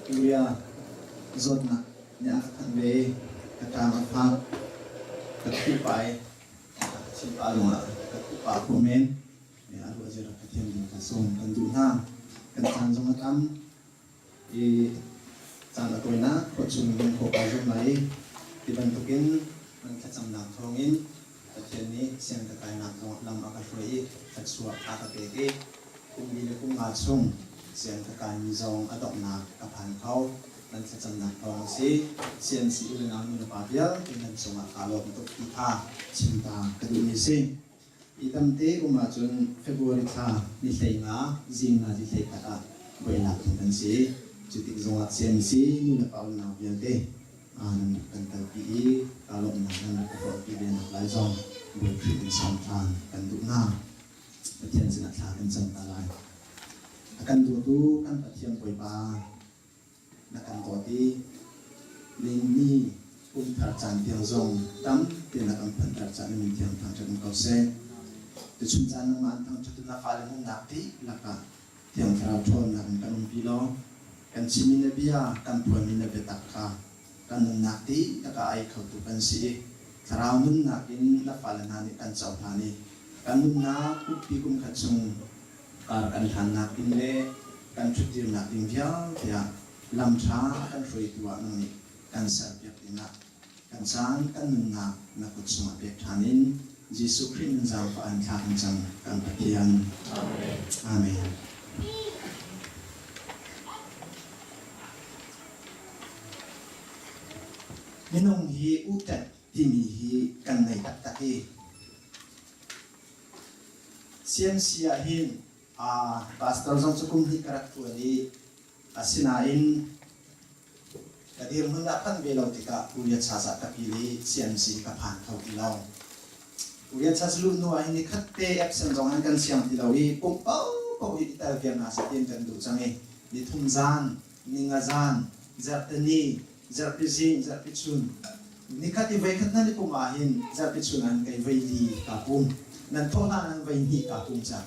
Uya zona nya kanwe katama fa katupai alunga katupa komen ya alu ajara katiem di kasong kanduna kan sanjong atam sana koina kochung ko kajum lai dibantukin man kacam nang thongin katien ni siang kakai nang thong lam akashroi taksua akapeke kumbi le kungasung siang kakai nizong adok na kapan kau dan kacam nang thong si siang si ulang ni pabial dengan sunga kalau untuk kita cinta kedua si itam te umajun Februari ta ni nga zinga di kata boleh kan si cuti zongat siang si ni pau na biar te an kan tapi kalau nak kalau pilih nak lain boleh pilih sampan kan duna patian sina kan sampan akan tu kan patian boleh ba nak kan tadi ini terjang tiang zong tam tiang akan terjang ini tiang terjang kau se Tujuan nama antang jatuh nafalen nanti laka tiang terapon nak kan umpilo kan simina biya kan puan mina betaka kan nanti taka ai kau tu kan si karamun nakin nafalen hani kan cautani kan na upi kum kacung kar kan nakin le kan cuti nakin biya dia lamcha kan free tua nani kan serbiak ina kan san kan na kacung apiak tanin Yesus Kristus yang paling kacang kan bagian. Amin. Minung hi utat timi hi kan nai taki. Siang siahin pastor sang cukup hi karakter ni asinain. Kadir mendapat belau tika kuliah sasa kapili siang si kapan kau ilau. Uya chaslu no ini khatte absent jongan kan siang tilawi pau ita viana satin kan du change ni thumjan ningazan zartani zarpizin zarpichun ni khati vai khatna ni pumahin zarpichunan kai vaili kapum nan thona nan vaini kapum cha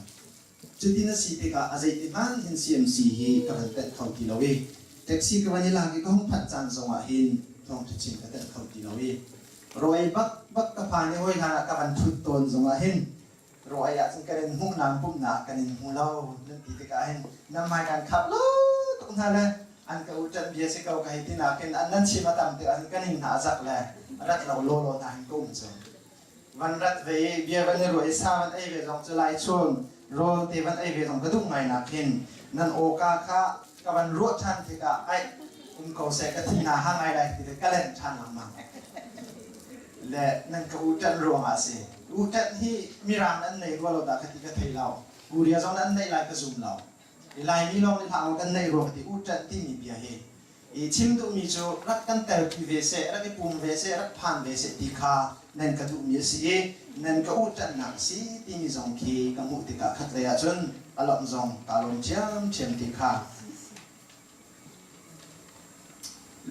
chudina site ka azai timan hin CMC hi karan tet khau tilawi taxi ka wani lagi ka hong phat chan zonga hin thong thichin ka tet khau tilawi rồi bắt các phái này hồi là các bạn thut tôn giống là hin rồi ạ chúng cái này hung nam bung nát cái này hung lâu nên tí cái hin năm mai càng khắp lâu cũng thay là anh cái trận bia sẽ câu cái tin nào cái anh nên chỉ mà tầm từ anh cái này hạ giặc là rất là lô thành công rồi văn rất về bia văn rồi sao văn ấy về dòng trở lại chuông rồi thì văn ấy về dòng cái đúng ngày nào hin nên ô ca các bạn ruột chan thì cả ai cũng cầu sẽ cái tin nào hàng ngày đây thì cái lên chan làm mà le nan ka utan ro ha se utan hi miram an nei ro lo da khati ka thei lao guria jong an nei lai ka zum lao lai mi long ni thang kan nei ro khati utan ti mi bia he e chim du mi cho rat kan tel ki ve se rat ki pum ve se rat phan ve se ti kha nan ka du mi si e nan ka utan nak si ti mi jong ki ka mu ti ka khat le ya chun alom jong ta lom chiam ti kha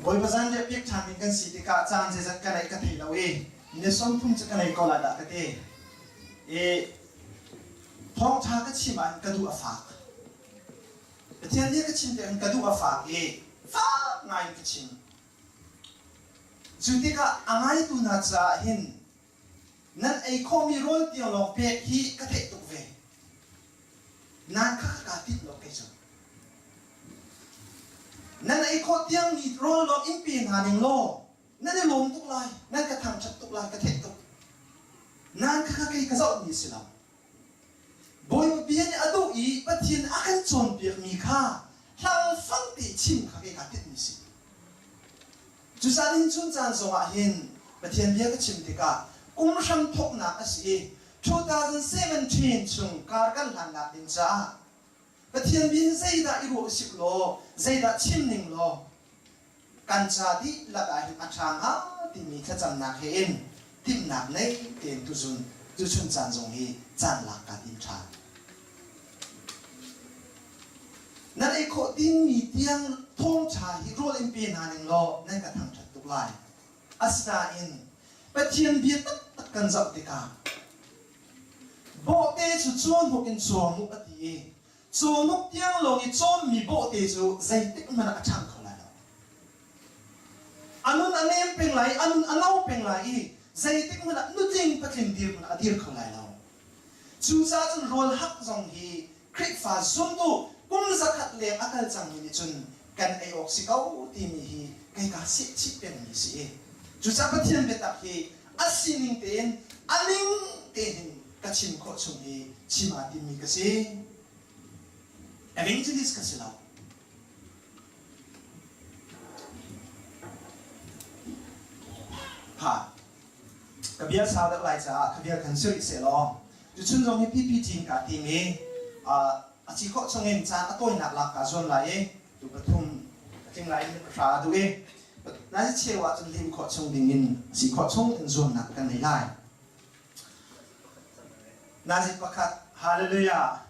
boy bazan je pik tham kan si ti ka chan je zat ka nai ka thei lawi ne som thum cha ka nai ko la da ka te e thong tha ka chi man ka du afa ka tian le ka chin te ka du afa e fa ngai ka chin chu ti ka angai tu na cha hin nan ai kho mi rol ti lo pe hi ka thei tu ve nan ka ti lo ke cha nan ai kho tiang ni rol lo in pin haning lo nan ai lom tuk lai nan ka tham chat tuk lai ka the tuk nan ka kai ka zau ni sila boy ma bian adu i pathian akan chon piak mi kha hlang fang ti chim kha kai ka tit ni si chu sanin chun chan zonga hin pathian bia ka chim ti ka kum ram thok na asi 2017 chung kar kan han na din cha Pathian bin zai da iru sip lo zai da chim ning lo kan cha di la da hin athang ha ti mi kha chang na khen tim nak nei ten tu chun chan jong hi chan la ka tin tha na ei kho tin mi tiang thong cha hi rol in pin haning lo nan ka thang that tuk lai asna in Pathian bi tak kan zau ti ka bo te chu chon ho kin chom mu ati so nút tiếng lòng ít chôm mì bộ thì chú dây tích mà đã chẳng không lại đâu anem peng lai anau peng lai zai tik mana nuting patling dir mana adir kholai lao chu cha chun rol hak jong hi krik fa zum tu kum zakhat le akal chang ni chun kan ai oxikau ti mi hi kai ka si chi pen ni si chu cha pathian betak hi asining ten aning ten ka chim kho chung hi chima ti mi ka si evangelist ka si lao ha kabia sa da lai cha kabia kan suri se lo chu chun jong hi ppt ka ti mi a chi kho chung en cha atoi nak lak ka zon lai tu pathum ting lai ni ra du e na chi chewa chun lim kho chung ding in si kho chung en zon nak kan nei lai na ji pakhat hallelujah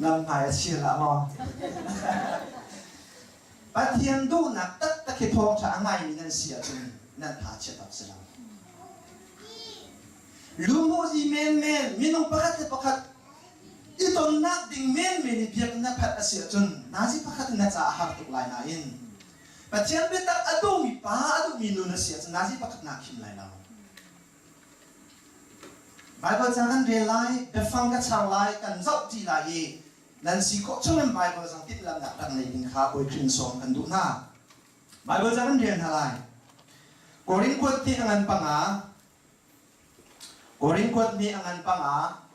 nam pai chi la mo pathian du nak tak tak ke thong cha ngai ni nan sia chun nan tha che tap se la lumo ji men minong pakhat iton nak ding men ni biak na phat asia chun na ji pakhat na cha har tuk lai na in pathian be tak adu mi pa adu mi nu na sia chun na ji pakhat na khim lai la Bible jangan relai befang ka chang lai kan zau ti lai nan si ko chung Bible jang tit lam nak ran nei ding kha oi khin som kan du na Bible jangan rian halai Korin kwat ti angan panga Korin kwat ni angan panga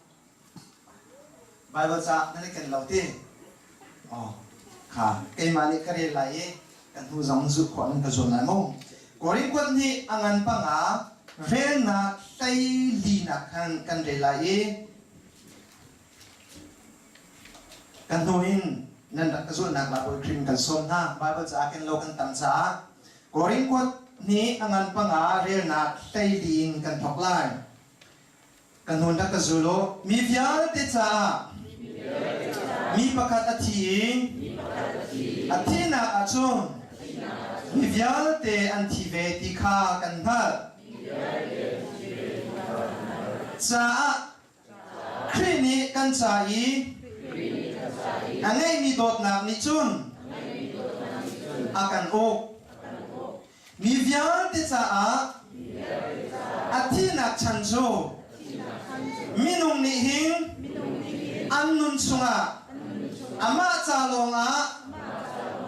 Bible cha nan kan lau ti kha kai mani kare lai kan hu jang zu khon ka zon lai mo Korin kwat ni angan panga ren na tay li na kan relai kan tuin nan dak zon nak la boy krim kan som na Bible cha kan lo kan tam cha Korin kwat ni angan panga ren na tay li kan thok lai kan hun dak zulo mi vial te cha mi pakat athina achun mi vial te anti ve ti kha kan thal cha krini kan cha angai mi dot nak ni chun akan ok mi vial te cha athina chanjo minung ni hing annun chunga ama cha longa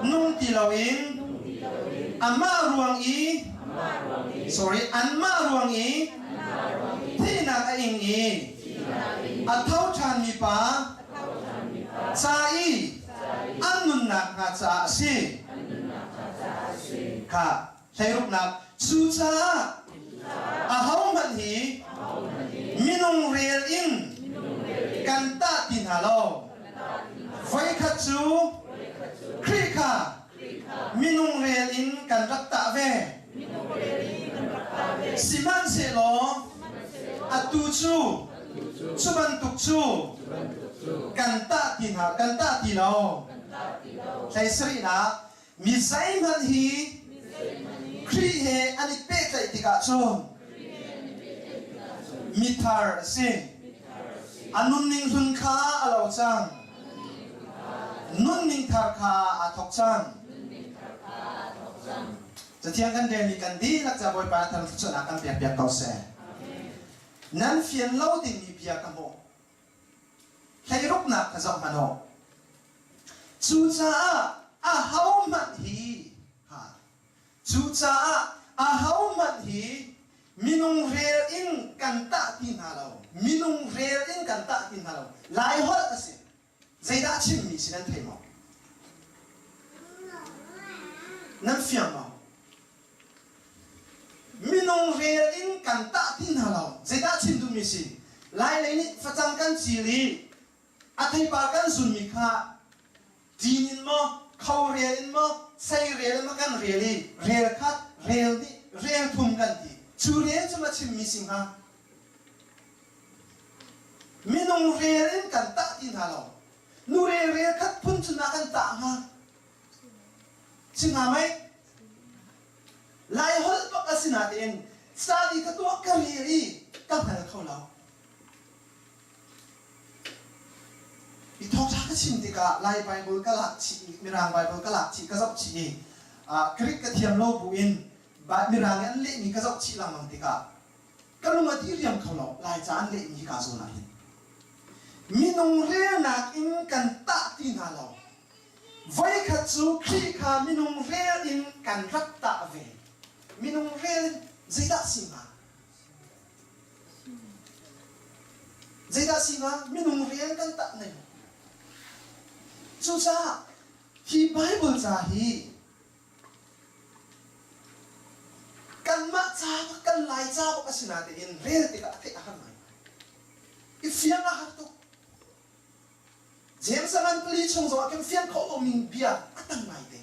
nung ti lawin ama ruang anma ruang thina ka ing athau than mi pa cha annun nak nga cha si ka thairup nak chu cha ahau man hi minung rel in kan ta tin halo voi kha chu kri kha minung rel in kan rak ta ve siman se lo atu chu chuban tuk chu kan ta tin ha kan ta ti lo sai sri na mi sai man hi kri he ani pe tai ti ka chu mi thar se anun ning hun kha alo chang nun ning thar kha a thok changจะเที่ยงกันเดือนมีกันดีนักจะบอยปาทำสุดนักกันเปียกเก่าแสนั้นเฟียนเล่าดิ่งมีเปียกกันโมใครรุกหนักกระจอกมันโมจูจ้าอาเฮามันฮีจูจ้าอาเฮามันฮีมินุงเรียอินกันตะตินฮาเรามินุงเรียอินกันตะตินฮาเราหลายหัวสิใจด่าชิมมีสินั่นเทมนั่นเฟียงมามินงเรียนกันตะตินฮาเราเจด้าชินดูมิสิไล่เลยนี่ฟังกันจีรีอาทิตย์ปากันสุนมิค่ะจีนินมั้งเขาเรียนมั้งใส่เรียนมั้งกันเรียนเรียนคัดเรียนนี่เรียนทุ่มกันทีชูเรียนจะมาชิมมิสิงฮะมินงเรียนกันตะตินฮาเรานูเรียนคัดพุ่นชนะกันตะฮะชิงหาไหมลายหดปักสินาเองสาดีกับตัวกะเรียกับหันเขาเราอีทองชักชิมติกะลายไบเบิลกะหลักชีมีรางไบเบิลกะหลักชีกะซับชี krik ka thiam lo buin ba mirang an le mi ka zok chi lang mang tika kalunga ti riam khalo lai chan le mi ka zo na hin minung re na in kan ta ti na lo vai kha chu khi kha minung re in kan rak ta ve minung re zida sima minung re kan ta nei chu cha hi bible cha hi kan ma cha kan lai cha ba kasina te in re te ka te akan mai ifiang a harto James an pali chung zo akan fiang ko to ming bia atang mai te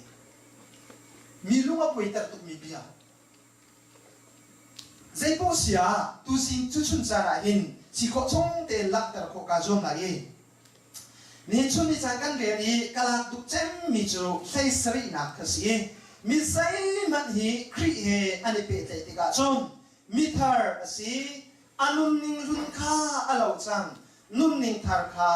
milunga poiter tuk mi bia zai po sia tu sing chu chun cha ra hin chi ko chong te lak tar ko ka jom la ye ni chun ni chang kan re ni kala duk chem mi chu sai sri na ka si mi sai man hi kri he ani pe te te ka chon mi thar asi anun ning run kha alo chang nun ning thar kha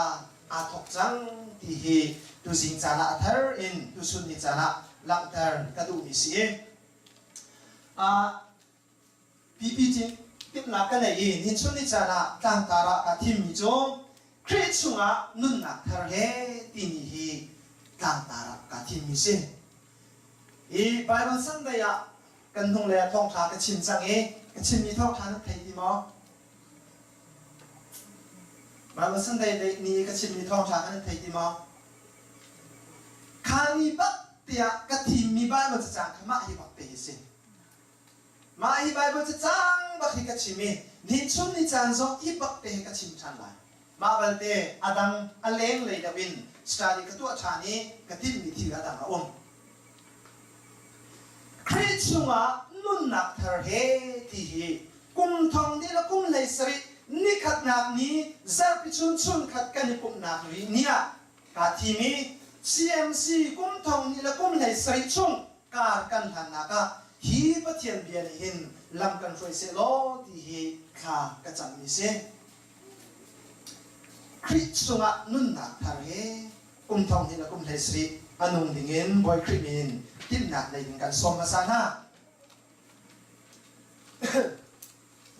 a thok chang ti hi tu sing cha la thar in tu sun ni cha la lak tar ka du mi si PPT tiếp nạp cái này in chun ni cha la tang ta ra ka thim mi cho kri chunga nun na thar he ti ni hi tang ta ra ka thim mi si Bible Sunday ya kan hung le thong kha ka chin chang ka chin mi thong kha na thei ti mo Bible Sunday de ni ka chin mi thong kha na thei ti mo kha ni ba tia ka thim mi Bible cha chang khama hi bak pe si ma hi Bible cha chang ba hi ka chimi ni chun ni chan zo hi bak pe ka chim chan lai ma bal te adang aleng le da win study ka tu cha ni ka tin mi thi ga dang a Kri chunga nun nak thar he ti hi kum thong ni la kum lei sari ni khat nak ni zar pi chun chun khat ka ni kum nak ri nia ka thi mi CMC kum thong ni la kum lei sari chung kar kan han na ka hi pa thian bian hin lam kan roi se lo ti hi kha ka chang mi se Kri chunga nun nak thar he kum thong ni la kum lei sari anung dingin boy krimin tin nak lai kan som masana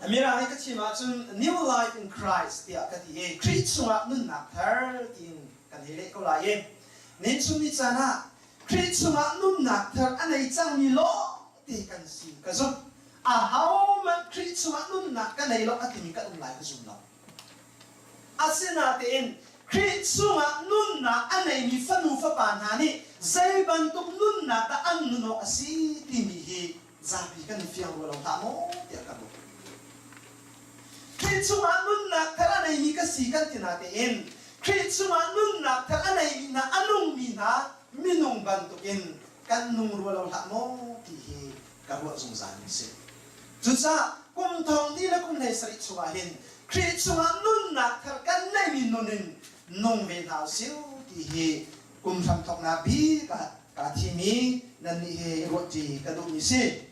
Amira ai ka chima chun new life in Christ dia ka ti e Christunga nun nak thar tin kan hele ko la ye nin chun ni chana Christunga nun nak thar anai chang ni lo ti kan si ka zo a how man Christunga nun nak ka nei lo atimi ka um lai ka zum lo asina te in Christunga nun na anai mi fanu fa pan ha ni zai ban tuk nun na ta an no asi ti mi hi zabi kan fiang lo ta mo ti ka bo Christunga nun na thar anai mi ka si kan ti na te in Christunga nun na thar anai mi na anung mi na minung ban tuk in kan nung ro lo ta mo ti hi ka bo zung zan se chu cha kum thong ni la kum nei sari chuwa hin Christunga nun na thar kan nei mi nunin nung ve thao siêu thì hi cùng tham thọc na bi cả thi mi nên ni he ro chi ka du mi si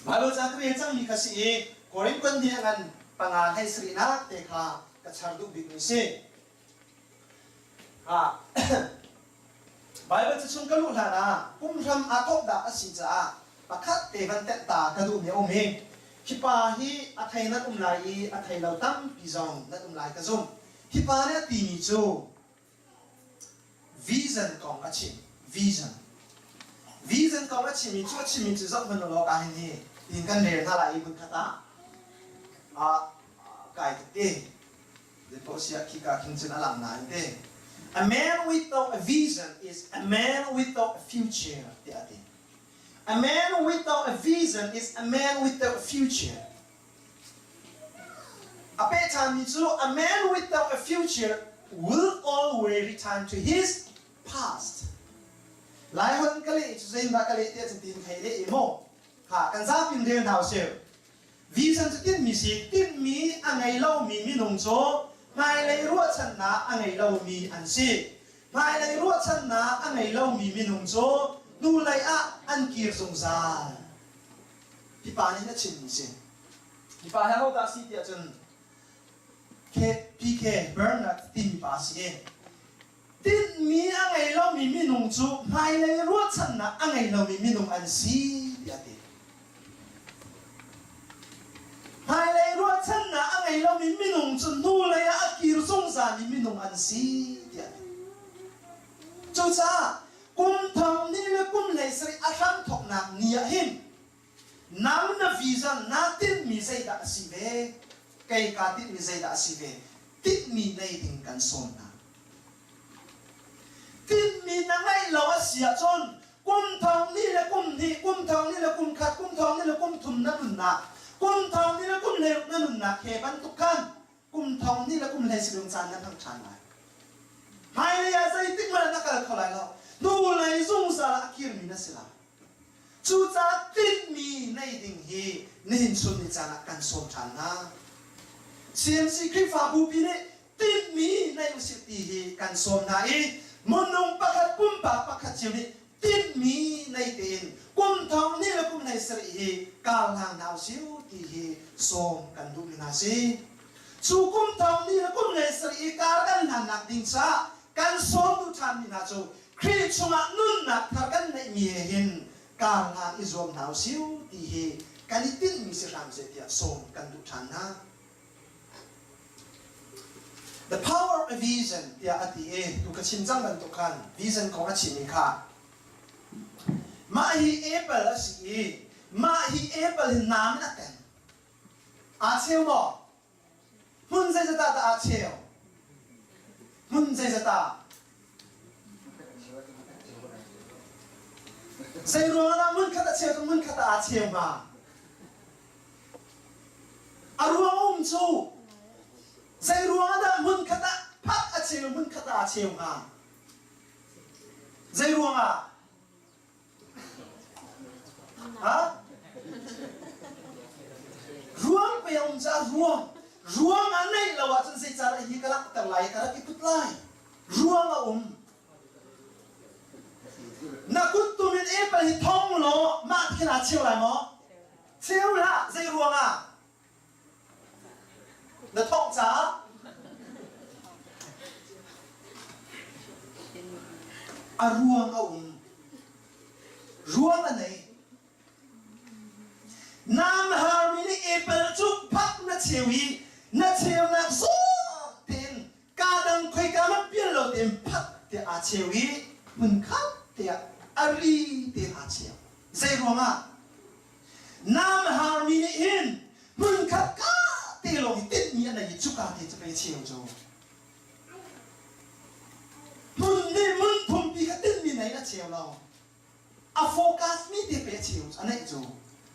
Bible cha kri chang mi ka si korin kon dia ngan panga hai sri na te kha ka char du bi mi si Bible cha chung ka lu la na kum tham a thok da a si cha pakhat te van te ta ka du mi o mi Hipa hi athai na lai athai lau tam pizong na lai ka zum hipa ne ti ni chu vision kong a chim vision kong a chim chu zok man lo ka ni tin kan le na lai bun khata kai te de po sia ki ka king chen alam na te a man without a vision is a man without a future te ati A man without a vision is a man without a future. A man without a future will always return to his past. Lai hơn cái lệ chú dên và cái lệ tiết tin thấy lệ mô. Cần giá pin đen thảo siêu. Vision cho tin mi anh ấy lâu mi nông chố. Ngài lấy ruột chân ná anh ấy lâu mi ăn xì. Ngài lấy ruột chân ná anh ấy lâu mi nông chố. Nu lai an kir song za hi pa ni na chin ni se hi pa ha ta si ti chun ke PK Bernard tin pa si tin mi angai lo mi minung chu mai le ruat chan na angai lo mi minung an si ti ati mai le ruat chan na angai lo mi minung chu nu le ya akir song za mi minung an si ti ati chu cha kum thang ni le kum le sri atham thok na nia him nam na visa na tin mi sei da si ve kai ka tin mi sei da si ve tit mi nei ding kan son na tin mi na ngai lo a sia chon kum thang ni le kum ni kum thang ni le kum khat kum thang ni le kum thum na nun na kum thang ni le kum le na nun na ke ban tu kan kum thang ni le kum le si dong chan na thang chan lai hai le ya sai tik ma na ka kholai lo nu lai zung sa akir mi na sila chu cha tin mi nei ding hi nin sun ni chana kan som chan na CMC kri fa bu pi ne tin mi nei usit ti hi kan som na i monong pakat kum pa pakat chiu ni tin mi nei tin kum thong ni la kum nei sri hi kal hang nau siu ti hi som kan du na si chu kum thong ni la kum nei sri hi kal kan han nak ding sa kan som du chan ni na chu kri chunga nun na thar kan nei mi hin kal hang i zom nau siu ti hi kan tin mi si ram se tia som kan du chan na. The power of vision tia ati e tu ka chin chang ban tu khan vision ko a chin kha ma hi apple asi ma hi apple nam na ten a cheu mo mun zai za ta a cheu mun zai za ta zai ro na mun kha ta cheu mun kha ta a cheu ma a ro chu zai ruang da mun kata pat a cheu mun kata a cheu ha zai ruang a ha ruang pe om cha ruang a nei lawa chen sei cha hi kala ta lai kala ki put lai ruang a na kut tu min e pa hi thong lo ma khina cheu lai mo cheu la zai ruang a nó thông giá à ruang anh này nam harmony apple chúc phát na chiều na số tiền ca đăng quay ca mất biến lộ tiền phát thì à chiều mình khát thì à ri thì à chiều dây ruang à nam harmony in mình khát ca tiền lộ tiền mi anh này chúc cả thì phải chiều cho mun thum pi ka tin mi nei na chiều lo a focus mi te pe chiều anh ấy cho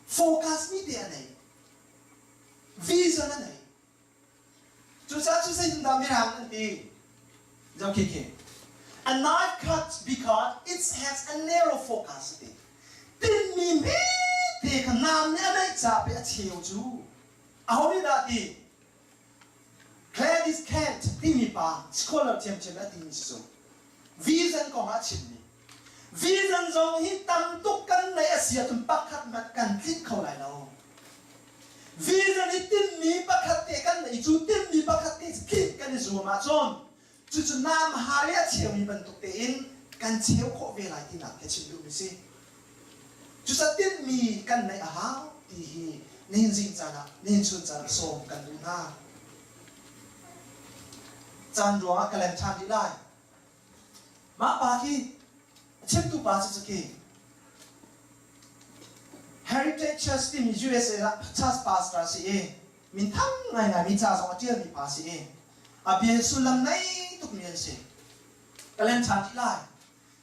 focus mi te anh ấy vision anh ấy chú say chúng ta mới làm anh đi giống kì a knife cuts because it has a narrow focus tin mi me te ka nam ne anh ấy cha pe chiều chú a hôm nay đã đi Gladys Kent tin mi pa scholar chem đã tin số vision ko ha chin ni vision zong hi tam tuk kan nei asia tum pakhat mat kan tlit khau lai lo vision hi tin mi pakhat te kan nei chu tin mi pakhat te khit kan zu ma chon chu nam haria cheu mi ban tuk te in kan cheu kho ve lai tin ke chin du mi si chu sa tin mi kan nei a ha ti hi nin jing cha na nin chun cha som kan du na chan ro ka lem chan di lai ma pa ki chep tu pa chu ki heritage church in USA la church pastor si min thang ngai mi cha so tia mi pa si a bi sulam nai tuk mi si kalen chan ti lai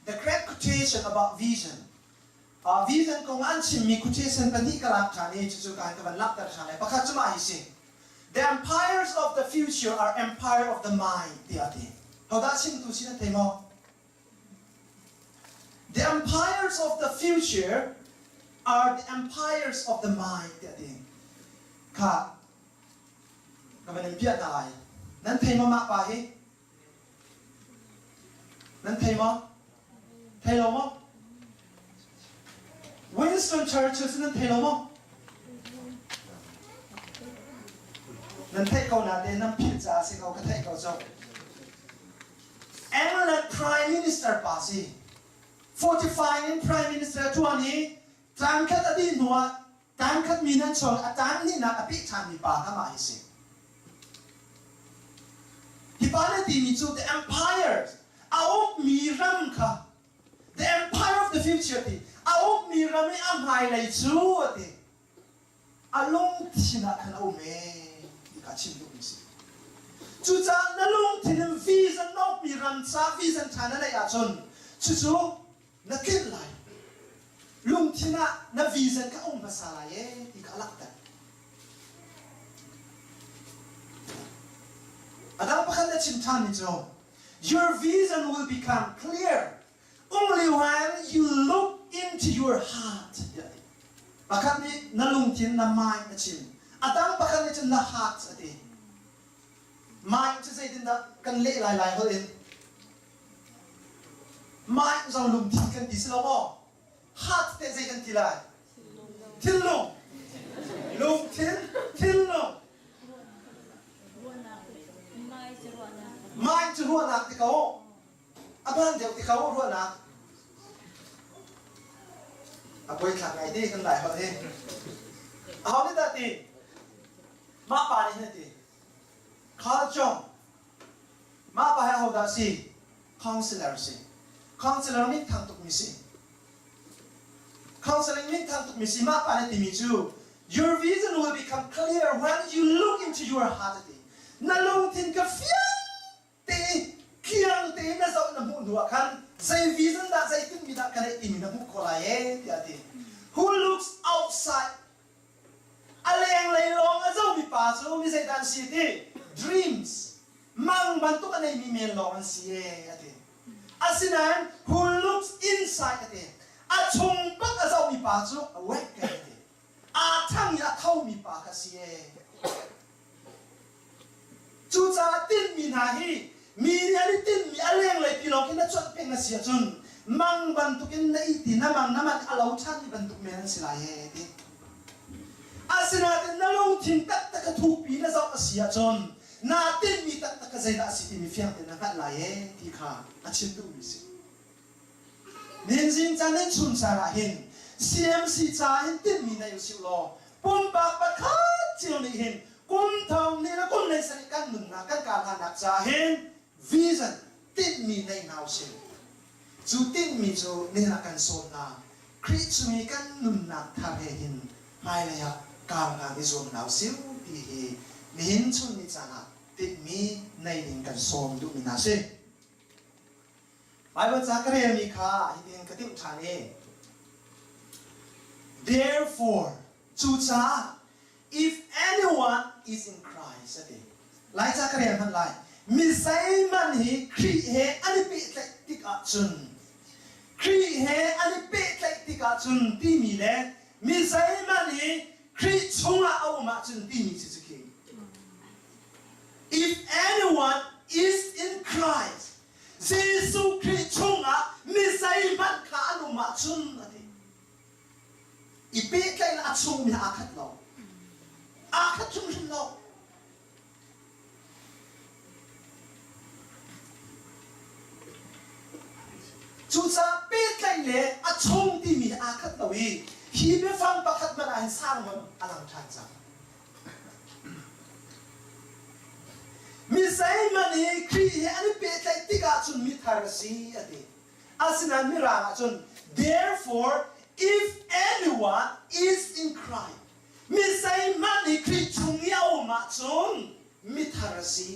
the great quotation about vision vision ko an chim mi quotation pan hi kalak thani chu ka ban lak tar thani pakhat chuma hi si the empires of the future are empire of the mind tiati how da chim tu sin thai mo the empires of the future are the empires of the mind. Ka, kaman biat na ay. Nan thay mo mak pahi. Nan thay mo mo. Winston Churchill nan thay mo. Nan thay kau natin nan pizza si kau kathay kau so. England Prime Minister pasi 45 in Prime Minister tuan ni tan khat adi nuwa tan khat minan chol atan ni na api chan mi pa kama hisi hipana ti mi chu the empire aok mi ram kha the empire of the future ti aok mi ram e amhai lai chu ati along thina khan au me ka chin lu hisi chu cha na lung thin vision no mi ram cha vision thana la ya chon chu chu na kin lai lung thina na vision ka masala ye ti ka lak ta adang pakhan na chintan ni jo your vision will become clear only when you look into your heart pakhan ni na lung thin na mind na chin adang pakhan ni chin na heart ati mind chu sai din da kan le lai lai ho in mind zong lung thin kan ti silo mo heart te sai kan ti lai thin lung thin lung mind chu ruan nak ti kau aban deu ti kau ruan nak apoi thak ngai ti kan lai ho he how ni da ti ma pa ni ti khal chong ma pa ha ho da si counselor mi thang tuk mi si counseling mi thang tuk mi si ma pa ni ti mi chu your vision will become clear when you look into your heart ti na long tin ka fiang te kiang te na zo na mu nuwa kan say vision da say tin mi da kan ti mi na mu ko la ye ti ati who looks outside aleng lei long a zo mi pa chu mi say dan si ti dreams mang bantu kan mi mel long si ye ati asinan who looks inside ati a chung pak a zo mi pa chu awake ka ati a thang ya thau mi pa ka si ye chu cha tin mi na hi mi ni tin mi aleng lei pilong kin na chot peng na sia chun mang bantu kin na iti na mang naman alaw chan ni bantu men sila ye ti asina tin na long tin tak tak thu pi na zo asia chon na tin mi tak tak zai da si ti mi fiang tin na ka la ye ti kha a chin tu mi si nin jing chan nen chun sa ra hin CMC cha hin tin mi na yu siu lo pum ba pa kha chiu ni hin kum thong ni na kum nei sa kan nun na kan ka la nak cha hin vision tin mi nei nau sin chu tin mi chu ni na kan so na kri chu mi kan nun na tha he hin hai la ya ka nga ni zom nau siu ti hi mi hin chun ni cha na tin mi nei ning kan som du mi na se Bible cha ka re mi kha hi tin ka tim tha ni therefore chu cha if anyone is in Christ ati lai cha ka re han lai mi sai man hi kri he ani pe tlai tik a chun kri he ani pe tlai tik a chun ti mi le mi sai man hi kri chunga au ma chun ti mi chi chi ki if anyone is in Christ Jesus kri chunga mi sai man kha anu ma chun ati I pe tlai la chung mi a khat lo a khat chung chung lo chu cha pe tlai le a chung ti mi a khat lo hi hi be fang pa khat man a hin sang man alang than cha mi sai man hi kri he ani pe tlai ti ka chun mi thar si ati asinan mi ra chun therefore if anyone is in Christ mi sai man hi kri chung yao ma chun mi thar si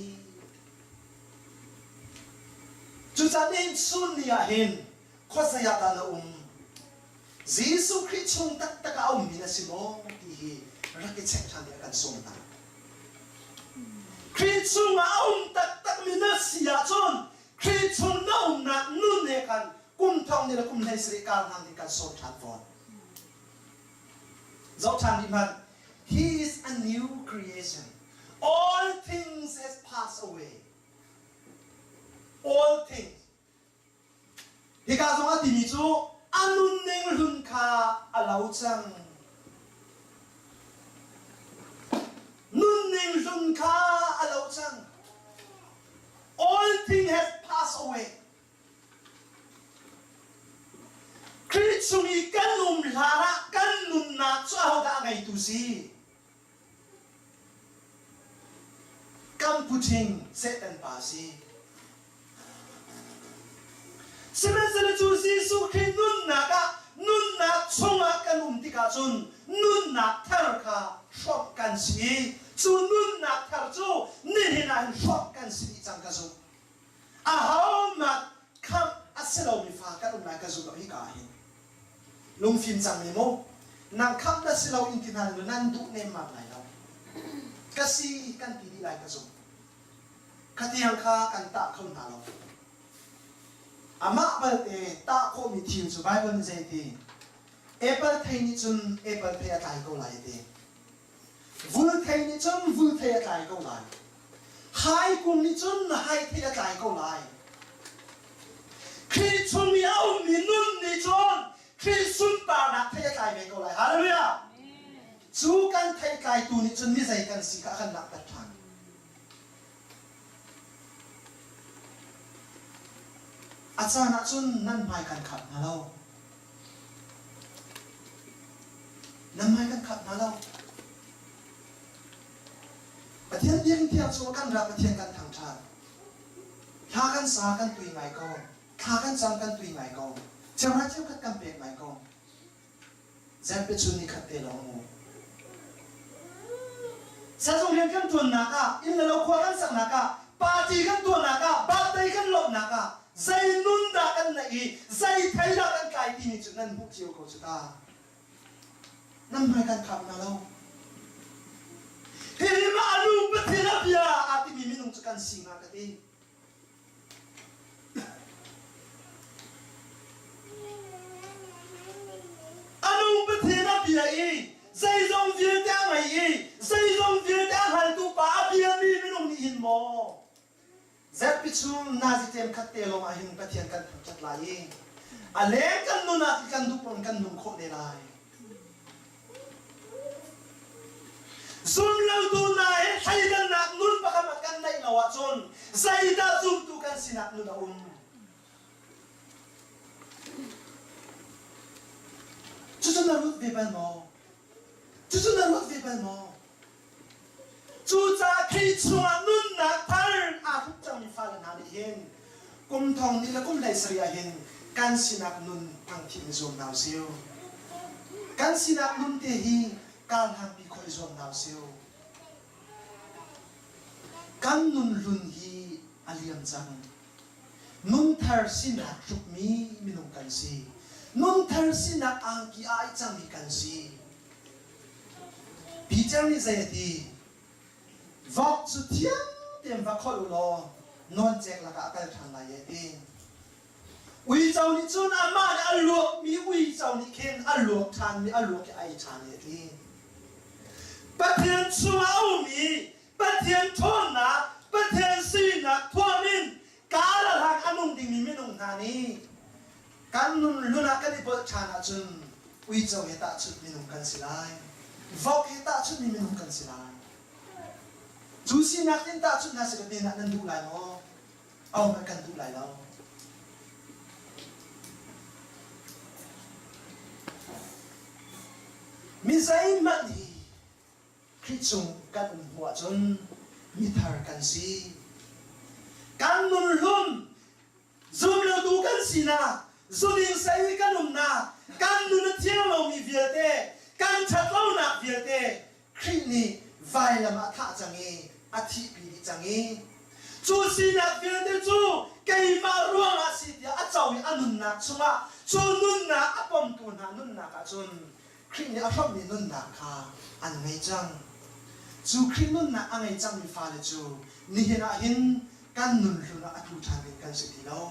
chu cha nen sun ni a hin kho sa ya ta na Jesus Christ chung tak tak a mi na si mo ti hi ra ke chek than ya kan song ta Christ chung a tak tak mi na si ya chun Christ chung na na nu ne kan kum thong ni la kum nei sri ka nam ni kan so than von zau than di man he is a new creation all things has passed away all things hi ka zong a ti mi chu anun neng lun kha alau chang nun neng lun kha alau chang all things has passed sâu khi chúng ý căn lara căn nát cho hậu đã ngày tu gì căn puting sẽ tận pa gì xem ra là chú Giêsu khi nun nát trong căn tika chun nun nát thar kha shop kan si chu nun nát thar chu ni hina shop kan si chang ka chu a hau ma kham aselo mi fa kan na ka chu ka hi ka hin lung phim chang mi mo nang kham na silo in tin han nan du nem mak lai lo kasi kan ti di lai ka chu khatiang kha kan ta khon ta lo ama ba te ta ko mi thim chu bible ni zai ti apple thai ni chun apple thai atai ko lai te vul thai ni chun vul thai atai ko lai hai kum ni chun hai thai atai ko lai khi chung mi au mi nun ni chun khi sun pa na thai atai me ko lai hallelujah chu kan thai kai tu ni chun mi zai kan si ka kan lak ta thang achana chun nan mai kan khat na lo nan mai kan khat na lo pathian ding thiam chu kan ra pathian kan thang tha tha kan sa kan tui ngai ko tha kan chang kan tui ngai ko chama cheu khat kan pek ngai ko zan pe chun ni khat te lo mo sa jong hian kan tun na ka in lo khwa kan sang na ka pa ti kan tun na ka ba tai kan lop na ka zai nun da kan na i zai thai da kan kai ti ni chu nan bu chiu ko chu ta nam mai kan khap na lo hi ma lu pa thila bia ati mi minung chu kan singa ka ti anu pa thila bia i zai zong vie ta mai i zai zong vie ta hal tu pa bia mi minung ni in mo zat pichum nazi tem khatte lo ma hin pathian kan chat lai ale kan nu na kan du pon kan num kho de lai zum lo tu na e thai dan nak nun pa kam kan nai lawa chon zai da zum tu kan sinak nu da chu na rut ve ban mo chu na rut ve ban mo chú cha khi chua nun na thar a thuk chang fa la na hin kum thong ni la kum lai sria hin kan sinak nun ang thim zom naw siu kan sinak nun te hi kal hang bi khoi zom naw siu kan nun lun hi aliam chang nun thar sinak chuk mi minung kan si nun thar sinak ang ki ai chang mi kan si bi chang ni zai ti vóc chu thiam tem va khol lo non chek la ka kal than la ye ti ui chau ni chun ama ni aluok mi ui chau ni khen aluok than mi aluok ki ai than ye ti pathian chu au mi pathian thon na pathian si na thwa min ka la hak anung ding mi minung na ni kan nun luna ka ni bo thana chun ui chau he ta chut minung kan silai vok he ta chut mi minung kan silai chú xin nát tin ta chút na sẽ bị nạn nhân đủ lại nó ông phải cần đủ lại đâu mi say mất đi khi chúng cần hòa chân mi thar cần si cần nun luôn zoom lo đủ cần si na zoom say cần na cần nun thiêu lo mi việt te cần chặt lo na việt te khi ni vài là mà thả chẳng nghe athi pi chẳng nghe chú xin nát việt te chú cây mà ruộng à xịt ya à cháu ya nun nát chunga chú nun nát à bom tu na nun nát cả chun khi ni à phong ni nun nát kha anh ngay chăng chú khi nun nát anh ngay chăng mi pha le chú ni hin à hin kan nun lu na à tu thang ni kan se ti lo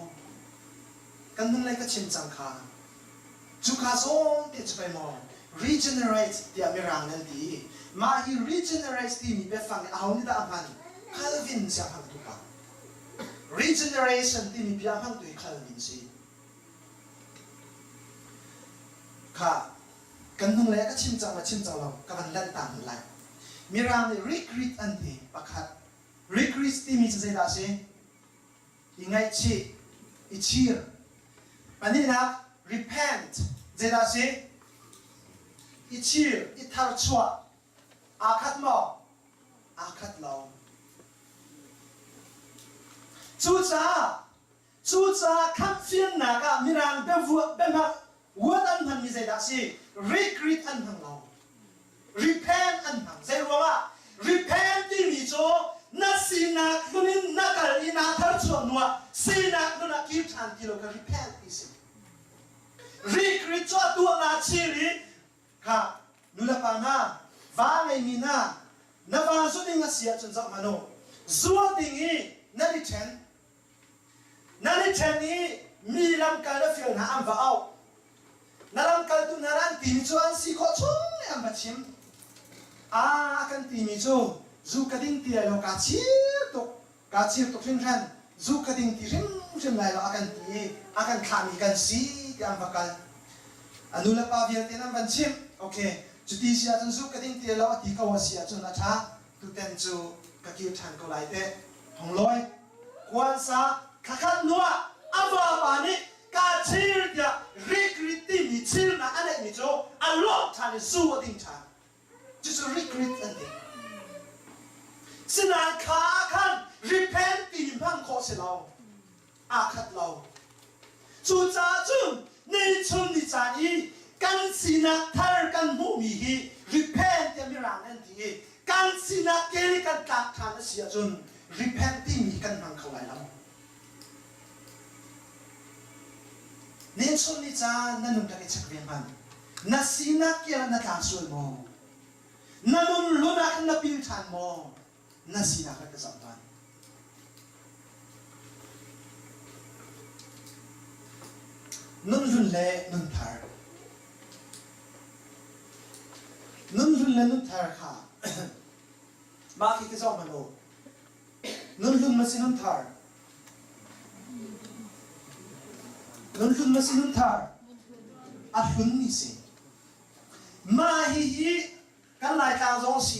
kan nun lai ka chin chang kha chú kha so te chu pai mo regenerate the amirang nan ti ma hi regenerate ti mi be fang aw ni da apan Calvin sia phang tu pa regeneration ti mi bia phang tu Calvin si kha kan nung le ka chim chang lo ka ban lan tan lai mirang ni recruit an ti pakhat recruit ti mi se da se ingai chi ichir panina repent zeda se ichir ithar chua akhat mo akhat lo chu cha kham phian na ka mirang be ma word an han mi zeda se regret an hang lo repent an hang zai wa repent ti mi cho na sina kunin na kal ina thar chuan nuwa sina kuna ki than kilo ka repent is regret cho tu na chiri ka nula pa na va ngai mi na va su ding asia chun za mano zuwa ding i na ni chen ni mi lam ka la fil na am va au na lam kal tu na ran ti mi chuan si ko chung am ba chim kan ti mi chu zu ka ding ti lo ka chir to fin ran zu ka ding ti rim lai lo akan ti akan kha mi kan si ti am bakal anula pa vial te nam ban chim okay chuti sia chun zu ka ding ti lo ti ka wa sia chun na tha tu ten chu ka ki than ko lai te hong loi kwan sa kha khat nuwa ava pa ni ka chir ya regret ti mi chir na ane mi chu a lo than su wa ding than just regret and sina kha khan repent ti phang kho se lao a khat lao chu cha chun nei chun ni cha ni kan sina thar kan mu mi hi repent ya mi ran an ti kan sina ke kan tak than sia chun repent ti mi kan phang kho lai lao nei chun ni cha nanum ta ke chak rian man na sina ke na ta sul mo nanun luna kan na pil than mo na sina ka kasampan nun lun le nun thar kha ma ki ka mano nun lun masi nun thar a hun ni se ma hi kan lai ka zong si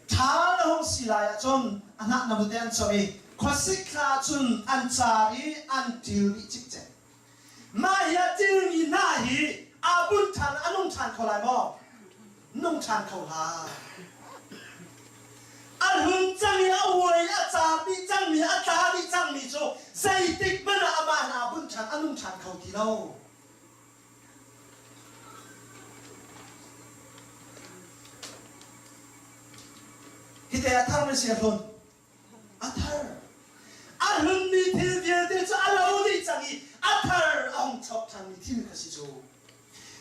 thang hong si lai chon anak na buten choi khosik kha chun an chari an til bi chik che ma ya til ni na hi abun than anung than kholai mo nung than khola an hun chang ya woi a cha bi chang mi a ta bi chang mi cho zai tik mana ama na bun than anung than khau ti lo kita athar na siya lon athar alun ni thil dia de cha alo ni changi athar ang chok thang ni thil kasi jo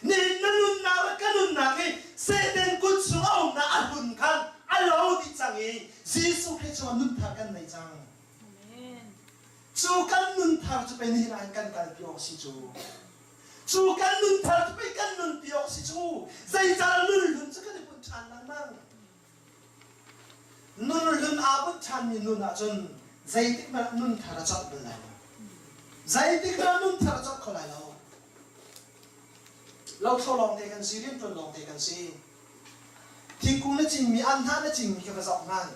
ni nanun na kanun na ke se den kut su au na alun kan alo ni changi jisu ke cho nun tha kan nei chang amen chu kan nun thar chu pe ni ran kan kal pyo si jo chu kan nun thar chu pe kan nun pyo si jo zai cha nun lun chu kan pun chan nang nang nun lun abut chan ni nun a chun zai tik ma nun thara chot bel lai zai tik ma nun thara chot kholai lo tho long te kan si rim ton long te kan si thing kung na ching mi an tha na ching mi ka zok man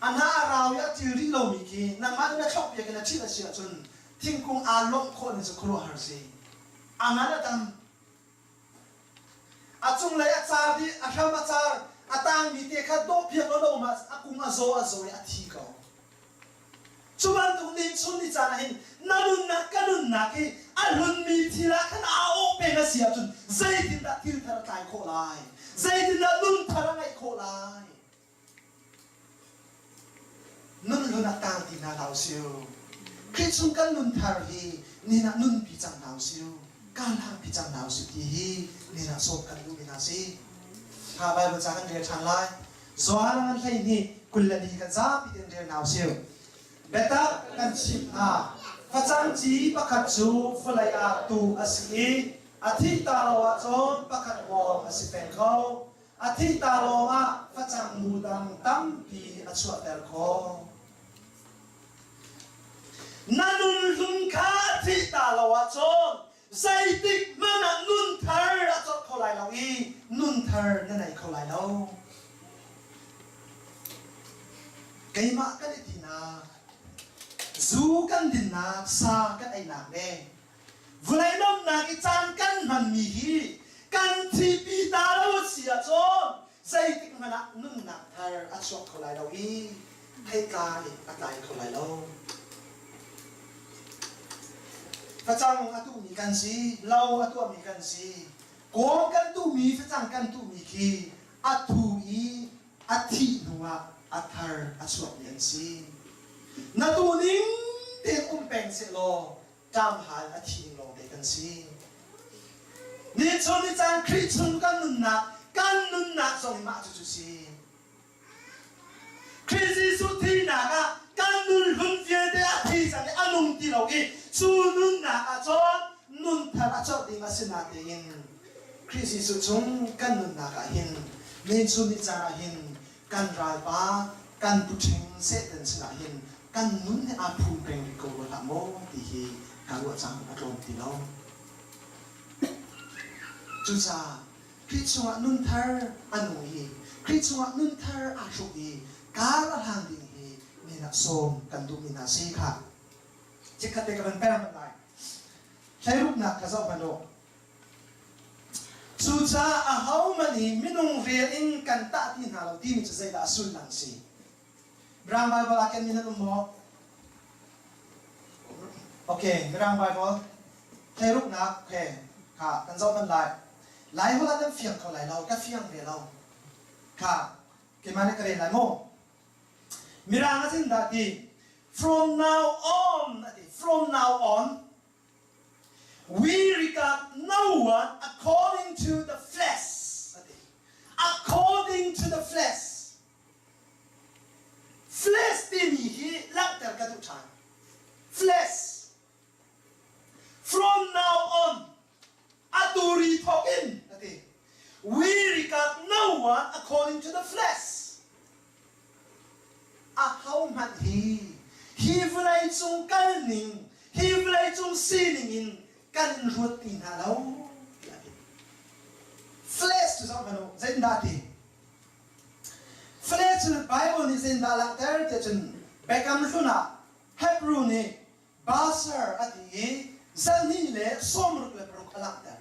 an ha raw ya ti ri lo mi ki na ma na chok ya kana chi la sia chun thing kung a long kho ni chu khlo har si amana dam a chung lai a char di a thama char atang mi te kha do phia lo ma akung a zo ya thi ko chuban tu nin chun ni cha na hin nanun na kanun na ke alun mi thila khan a o pe na sia chun zai din da thil thar tai kho lai zai din da nun thar ngai kho lai nun lu na tang ti na lao siu khi chung kan nun thar hi ni na nun pi chang lao siu kan ha pi chang lao siu ti hi ni na so kan lu ni na si ha bai ba cha kan re chan lai zo ha lan thai ni kullani kan za pi den re nau siu beta kan chip ha phachang chi pakhat chu fulai a tu asi athi ta lo a chon pakhat mo asi pen kho athi ta lo a phachang mu dang tam pi a chua tel kho nanun lun kha athi ta lo a chon zai tik mana nun thar a chot kho lai lo i nun thar na nai kho lai lo kai ma ka ni na zu kan din nak sa kan ai nak ne vulai nom nak I chan kan man mi hi kan thi pi ta lo sia chon sai tik mana nun nak thar a chok kholai lo hi hay ka ni atlai kholai loพระเจ้าอาตุมีกันสิเราอาตุมีกันสิโกกันตุมีพระเจ้ากันตุมีคีอาตุอีอาทินัวอาทาร์อาสวบยันสินาตุนิงเต็มแปงเสโลจำหายอาทินโลเดกันสินี่ชนนี่จังคริสต์กันนุนนักส่งมาจุสิคริสต์สุดที่นักกันนุนหุ่นเฟียเดอาทิจังอานุงที่เราอีสุนุนนักจอนนุนทาราจอดดิมาสินาเตอินคริสต์สุดจงกันนุนนักหินนี่ชนนี่จังหินกันรายบ้ากันตุเชงเสด็จสินาหินกันนุนเนี่ยอาภูเป็นริโกละโมที่ฮีกันว่าจังอารมณ์ที่เราจุจ้าคริสต์ว่านุนทาร์อนุฮีคริสต์ว่านุนทาร์อาชุกีการละหังดิ่งฮีนี่นักโสมกันดูมินาซีค่ะจะขัดเด็กกันเป็นอะไรใช้รูปนักกระสอบมันโดสุดท้ายอาหาวมันนี่มินุงเรียนกันตัดที่หาเราที่มิจะใจละสุดหลังสิบรางไบเบิลอากันมินุงมั้งโอเคบรางไบเบิลใช้รูปนักโอเคค่ะกันสอบมันหลายคนละนั่งเฟียงเขาหลายเราก็เฟียงเรียนเราค่ะเกี่ยมันก็เรียนหลายโมมีรางก็สิ่งดัดดี from now on we regard no one according to the flesh flesh ที่มีที่ลักแต่กระตุกชาน flesh from now on aduri talking we regard no one according to the flesh how man he vlai chung kalning he vlai chung sining in kan rutin halo flesh to some no zendati flesh the bible ni zendala ter chun bekam suna hebrew ni basar ati zani le somruk le paruk alak ter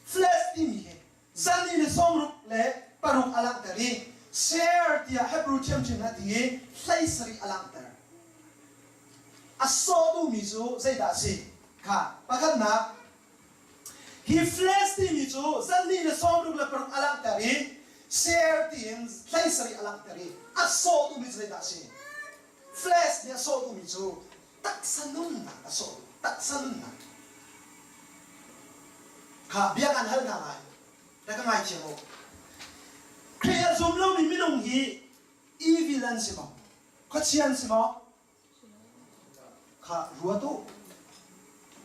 flesh ti mi he zani le somruk le paruk alak teri share tia hebrew champion ati hlaisari alak ter asodu mizu zaida si ka pakat na he flesh ti mizu zani le somruk le paruk alak teri share ti hlaisari alak teri asodu mizu zaida si flesh ni asodu mizu taksanun na asodu taksanun na ka biakan hal na ngai da ka ngai chemo kriya zum lo mi minong hi evilan simo ko chian simo ka ruato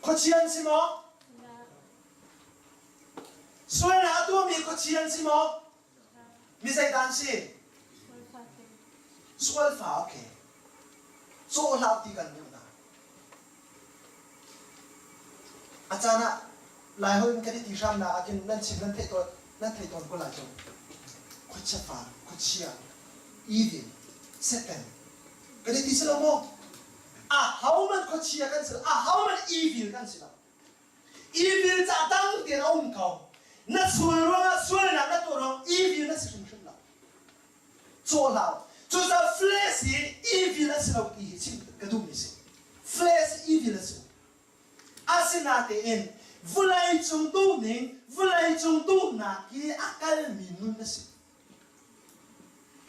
ko chian simo suena atu mi ko chian simo mi sai dan si sual fa okay so la ti kan ni na achana lai hoi ka ti ram na akin nan chim nan thei ton ko la jo ko cha fa ko chia evil satan ka ti sila mo how man ko chia kan sila how man evil kan sila evil cha dang ti na kau na sual na to ro evil na sim sim la so lao so the flesh evil na sila ki chim ka du mi se flesh evil na sila asinate in vulai chung tu na ki akal minun na si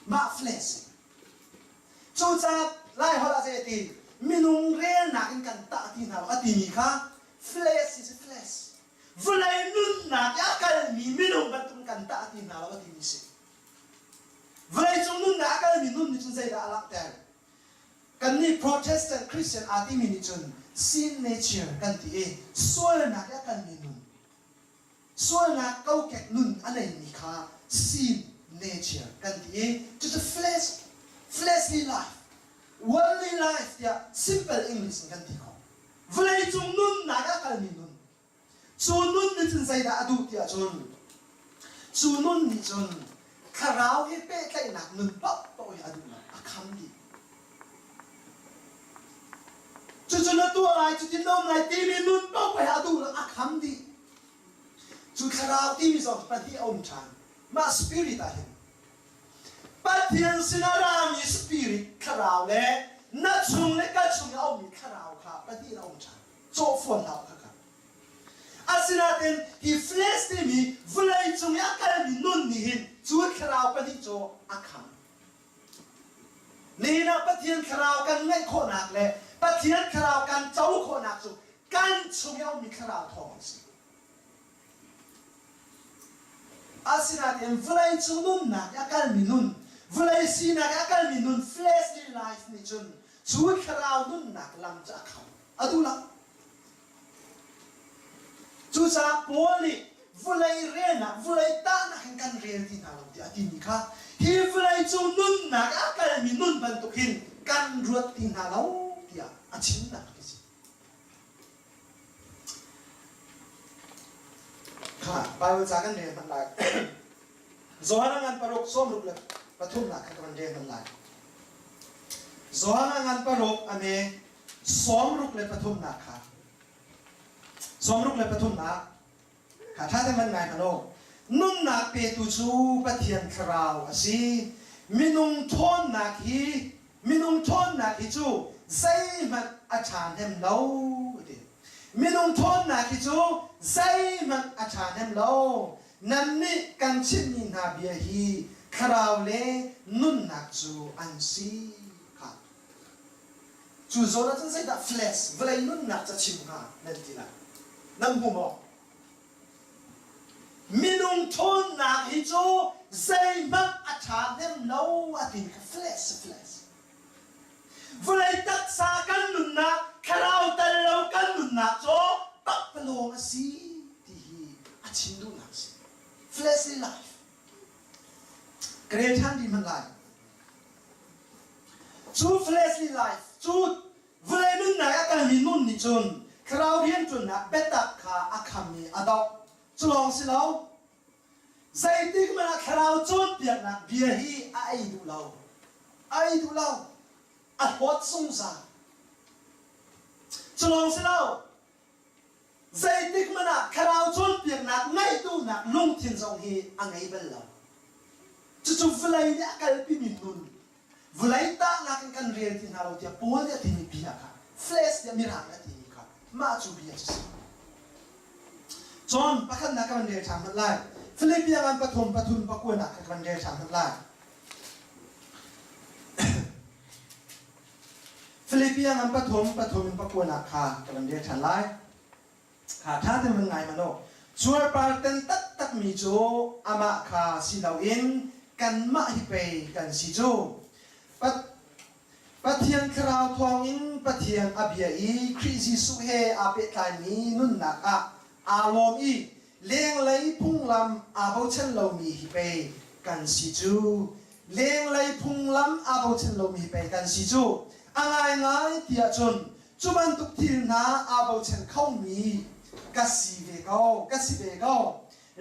ma flesh chu cha lai hola se ti minung re na in kan ta ti na ati ni kha flesh is flesh vulai nun na ki akal minung ba tum kan ta ti na ati ni si vulai chung nun na akal minun ni chu sai da alak ter kan ni Protestant Christian ati mi ni chun sin nature kan ti soil na ya kan ni nun soil na kau kek nun anai ni kha sin nature kan ti to the fleshly life worldly life ya simple English kan ti ko vulai chung nun na ya kan ni nun chu nun ni chun sai da adu ti a chun chu nun ni chun kharau he pe tlai nak nun pa to ya adu na akham di จุนตัวอะไรจุดน้องอะไรตีมีนุ่นต้องไปหาดูแล้วคำดีจุดคราวที่มีสองปฏิอมชันมาสปิริตอะไรปฏิอันสินารามีสปิริตคราวเล่นัดชุงเล็กกัดชุงเอามีคราวค่ะปฏิเราอมชันโจฟอนเราค่ะอาศินาเต็นที่เฟลสที่มีเวลาชุงยักษ์มีนุ่นนี่หินจุดคราวปฏิโจอาคำนี่นะปฏิอันคราวกันไม่โคนักเลยปฏิอันคราวกันเจ้าโคนักจุกันชุงเอามีคราวทองสิอาศินาเต็นเวลาชุงนุ่นนักยักษ์มีนุ่นเวลาสีนักยักษ์มีนุ่นเฟลสที่ไลฟ์นี่จุนจุดคราวนุ่นนักลำจากเขาอะดูละจุดจากโพลีเวลาเรียนนะเวลาตั้งนักกันเรียนที่นั่นที่อาทิตย์นี้ค่ะที่เวลาจุนุ่นนักยักษ์มีนุ่นบรรทุกหินกันรวดที่นั่นแล้วที่อาทิตย์นักที่สิค่ะไปวันจันทร์เรียนมันหลายโซฮานังปรกส้มรุกเลยปฐุมนักกันเรียนมันหลายโซฮานังปรกอันนี้ส้มรุกเลยปฐุมนักค่ะส้มรุกเลยปฐุมนักค่ะถ้าจะมันไงกันโน่นุ่นนักเปตุจูปะเทียนคราวสิมินุงทอนนักฮีมินุงทอนนักฮีจูใจมันอาจารย์เห็นเราดิมินุงทอนนักฮีจูใจมันอาจารย์เห็นเรานั่นนี่กันชิดนินาเบียฮีคราวเล่นุ่นนักจูอันซีค่ะจูโซนัทจะได้ flesh เวลานุ่นนักจะชิมค่ะนั่นทีละนั่นผมบอกมินุงทนนักฮิโจใจมันอาจารย์เดมโน้อาทิตย์ก็ flesh เวลาตักษากันนุ่นนักคราวแต่เรากันนุ่นนักโจปักเปลงสิที่อาชินดูนักสิ fleshly life เกรชันดีมันไลฟ์จู fleshly life จูเวลานุ่นนักกันมีนุ่นนิจนคราวเรียนจนนักเบตักขาอาคามีอดอกจลองสิเราใจติกมันคราวจนเปียกนักเบียฮีไอดูเราอัดวัดสงสารจลองสิเราใจติกมันคราวจนเปียกนักไม่ดูนักลุงทิ้งสองฮีอังไงเบลเราจู่ๆเวลาเนี่ยกันพิมินุนเวลาตานักกันเรียนที่นาเราที่ปวดเนี่ยที่มีเบียค่ะเฟลสเนี่ยมีรักเนี่ยที่มีค่ะมาจูเบียจะสิจอนประคันนักกันเรียนทำมันไล่ฟิลิปปินส์ปฐมปทุมประกวดนักกันเรียนทำมันไล่ฟิลิปปินส์ปฐมประกวดนักกันเรียนทำไล่ค่ะถ้าจะมันไงมันโนช่วยปาร์เตนตักมีโจอามาค่ะสิเราอินกันมาฮิเปกันสิโจปะเทียนคราวทองอินปะเทียนอเบียอีคริสิสุเฮอาเปตายมีนุ่นนักอารมณ์อีเลี้ยงไหลพุ่งลำอาบุชันเรามีฮิเปกันสิจูเลี้ยงไหลพุ่งลำอาบุชันเรามีฮิเปกันสิจูอะไรง่ายที่จะจนจุบันตุกทีน่าอาบุชันเข้ามีกัสสิเบกา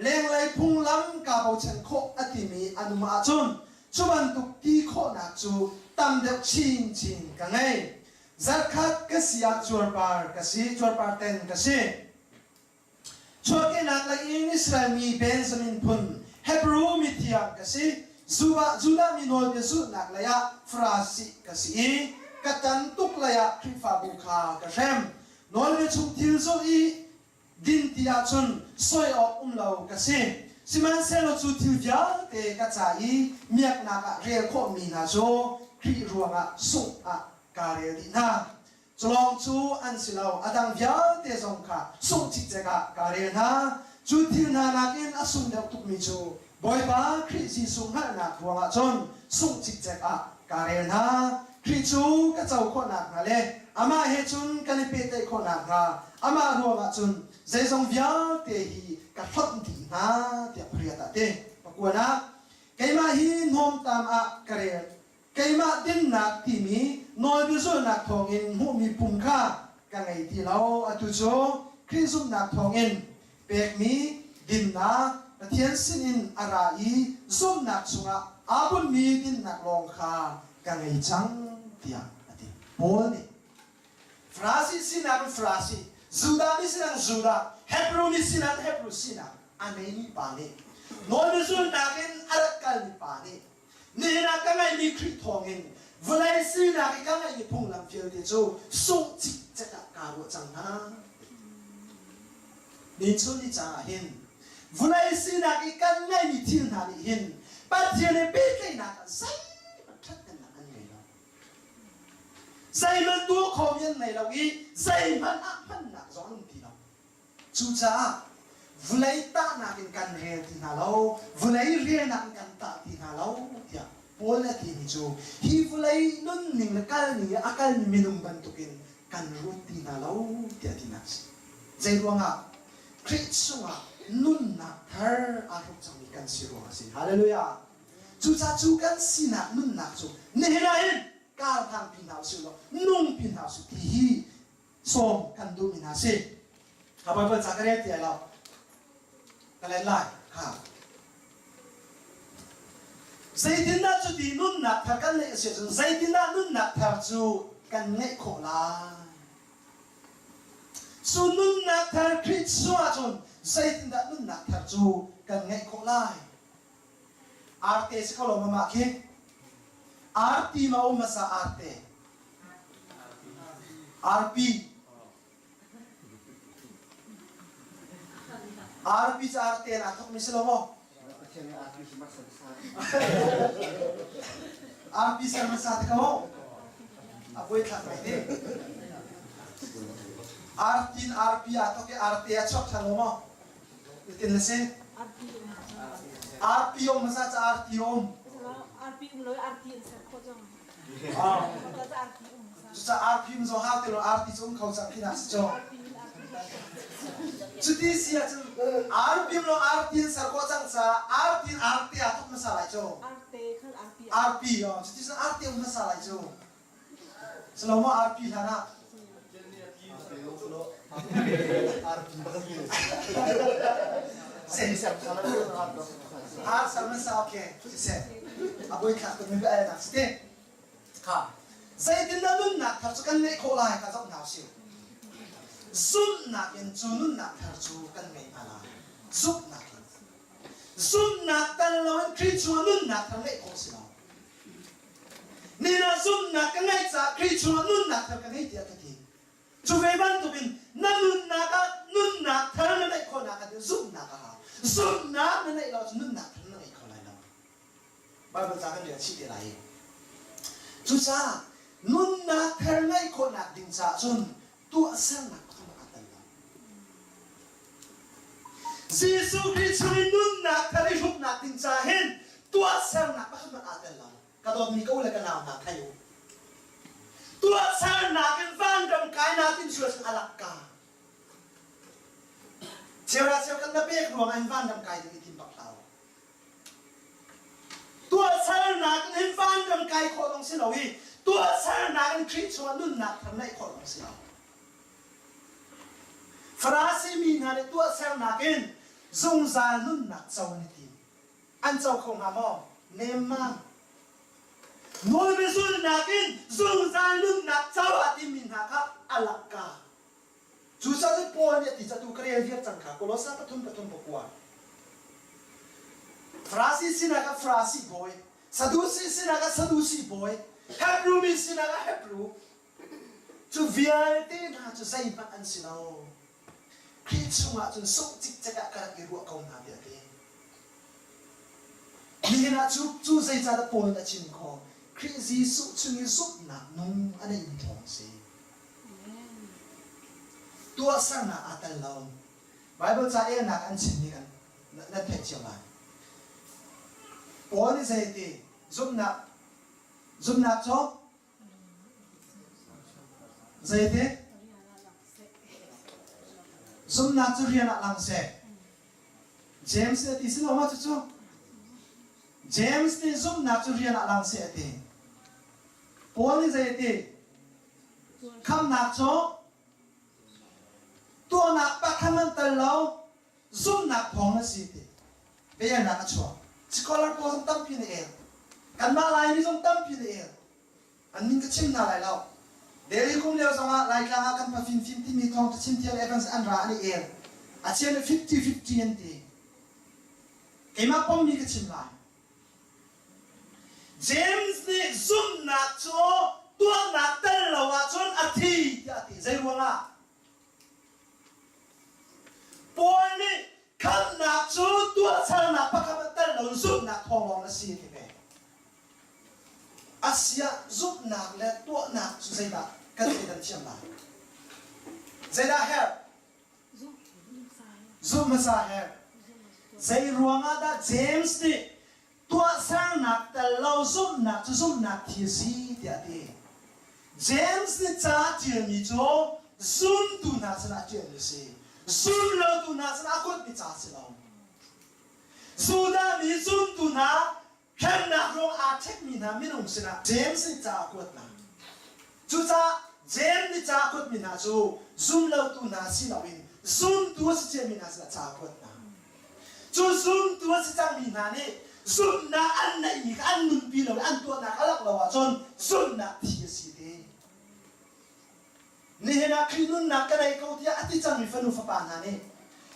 เลี้ยงไหลพุ่งลำกาบุชันโคอติมีอนุมาจนจุบันตุกทีโคนักจูตำเด็กชิงกันไงจักขัดกัสยาจวบาร์กัสยจวบาร์เตนกัสยช่วยกันนักอินอิสราเอลมีเบนซามินพุนเฮบรูมิเทียกัสยจูดามิโนเดซุนักเลยะฟราสิกัสยกัตันตุกเลยะคริฟาบุคากัสเรมนอลเวชุมทิลโซอีดินที่อาชุนสวยออกเลากัสยสิมันเซลจูทิลยาเตกัจจายเมียกนักเรียกข้อมีนาโจคริรัวงสุการเรดินาจลองจูอันสิเราอดังยาเตจงค่ะส่งจิตเจกะการเรนาจูทินานักินอสุนเดตุกมิจูบอยบาคริสิสุงหันักรัวงจนส่งจิตเจกะการเรนาคริจูกะเจ้าคนนักนั่นเลยอามาเฮจุนกันเปเตคนนักค่ะอามารัวงจุนเจจงยาเตฮีกัดฟัดดีนาเตียพรียตาเตปะกวนนะไกมาฮีนโฮมตามอะการเรไกมาดินนักที่มีนอยบิสุนักทองอินหูมีปุ่มค่ากันไงที่เราอตุโจคริสุนักทองอินเปกมีดินนักเทียนสินินอาราอีซุมนักสุงะอาบุญมีดินนักลองค่ากันไงจังเตียอติโบนี่ Frasi sinan frasi, Juda mi sinan Juda, Hebrew mi sinan Hebrew sinan, anay ni pane. Noi mi sun nakin arakal ni pane. Nina kangai ni kritongin, vulai sinan kangai ni punglam fiel de jo, sung cik cakap karo cangna. Ni chun ni jangahin, vulai sinan kangai ni tin hani hin, patian ni bekai nak say. Dâyมันตัวคอมยันในเราอีใจมันอักมันหนักร้อนทีเราจูจ้าวุ่นไล่ตาหนักกันเรียนที่นาเราวุ่นไล่เรียนหนักกันตาที่นาเราเดียโพลที่นี่จูฮีวุ่นไล่นุ่นนิ่งละกันนี่อาการมีนุ่มบันทุกินกันรู้ที่นาเราเดียที่นักใจรวงอ่ะคริสต์ว่านุ่นนักเธออารมณ์จังมีกันสิรวงสิฮาเลลูยาจูจ้าจูกันสินักนุ่นนักจูเนี่ยนะเห็นก้าวทางพินหาวสิโลนุ่งพินหาวสิที่ส่งกันดูมินาสิข้าพเจ้าจักรเรียนที่เรากันเลยไล่ค่ะใจดินน่าจะดีนุ่นนักถ้ากันเลยเสียจนใจดินน่านุ่นนักถ้าจูกันเงยโคลาสุนุ่นนักถ้าคริสต์ว่าจนใจดินน่านุ่นนักถ้าจูกันเงยโคลาอาร์เตสก็ลงมาเก่งArti mau masa arte, arpi sa arte na tok mislo mo. Arpi sa masa ka mo. Apoy ka pwede. Arpi atok ke arte achok thalo mo. Itin lase. Arpi om masa sa arti om. RP lối RP sẽ có trong Sa RP zo ha te lo RP zo khau sa khina cho chuti sia chu RP lo RP sa ko chang sa RP a thok ma sa lai cho RP khal RP chuti sa RP ma sa lai cho slow mo RP la na sen sa sa sa okay sen aboy ka ko mi ba na ste ka sai din na nun na thar chu kan nei kho lai ka zok naw siu sun na in chu nun na thar chu kan nei ala zup na sun na tan lo en kri chu nun na thar nei kho siu ni na sun na kan nei cha kri chu nun na thar kan nei dia ka ti chu ve ban tu bin na nun na ka nun na thar na nei kho na ka zup na ka sun na na nei lo nun na thar na nei kho lai na Bible jagan dia cik dia lain. Susah, nun nak ternai ko nak dingsa sun tu asal nak kamu kata lah. Yesus Kristus nun nak ternai hup nak dingsa hen tu asal nak kamu kata lah. Kalau mikau le kenal nak kayu. Tu asal nak kan dam kai nak tin suas alakka. Siapa kan nabi ruangan dam kai di timpak tahu. Tua sar nak in van dam kai kho long sin awi tua sar nak in krit so nun nak tham nai kho long sin Farasi mi na le tua sar nak in zung za nun nak chaw ni ti an chaw khong ha mo nem ma noi be sun nak in zung za nun nak chaw ati min ha kha alaka chu sa se po ni ti cha tu kre viet chang kha kolosa pathum pokwa Frasi sinaga frasi boy, Sadusi sinaga sadusi boy, Hebrew mi sinaga Hebrew. Tu viate na tu zaiba an sinao. Kristo nga tu sok tik taka karak iru kau na biate. Ni na tu zai zada point na chin ko. Kristo su chungi sup na nung ana in thong si. Tu asar na atal law. Bible sa na an chin ni kan na phet chiang lai. Ôi thế thì giúp nạp cho dây thế giúp nạp cho riêng là làm xe James thì xin lỗi mà chú James thì giúp nạp cho riêng là làm xe thì ôi thế thì khăm nạp cho tua nạp bác khăm ăn tần lâu giúp nạp phong là gì thì bây giờ nạp cho Scholar po som tampi ni kan malay ni som tampi ni an min ka chim na lai lao Deli kum leo sama lai klang akan pa 50 mi thong chin thial Evans an ra ani el a chen 50-50 enti kema pom mi ka chim lai James ni zoom nak cho tua nak tel lawa chon athi ya ti zai wanga Paul ni kan nak cho tua chal nak pa ka tel law zoom nak thong long na si ti be Asia zoom nak le tua nak chu zai da kan ti dan chiam lai zai da her zoom sa her zai ruanga da James ni tua sang nak tel law zoom nak thi si ti ati James ni cha chi mi cho zoom tu na sa chi ni si zoom lo tu na sa ko ti cha si lo suda mi zoom tu na kan na ro a check mi na mi nong sina James ni cha ko na chu cha James ni cha ko mi na chu zoom lo tu na si lo in zoom tu si che mi na sa cha ko na chu zoom tu si cha mi na ni zoom na an na i an nun pi lo an tu na alak lo wa chon zoom na thi si de ni hena krinun na ka dai ko tia ati chang mi fanu fa pa na ne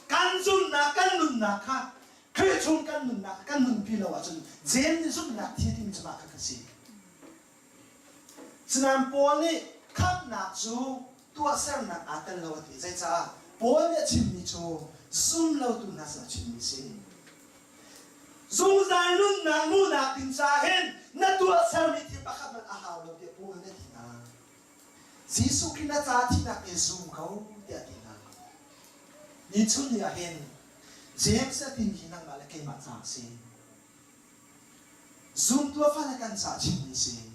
kan zoom na kan nun na kha khre chung kan nun na kan nun pi lo wa chon jem ni zoom na thi tim chama ka si Sinam Paul ni khap na chu tua sam na atal lo ti zai cha Paul ni chim ni chu zoom lo tu na sa chim ni si zoom zai nun na mu na tin sa hen na tua sam ni ti pa khat na a haw lo ti Paul ni ti na Jesus kina cha thi na ke zoom ko ti ti na ni chu ni a hen James a tin hi nang ma la ke ma cha si zoom tua fa la kan sa chim ni si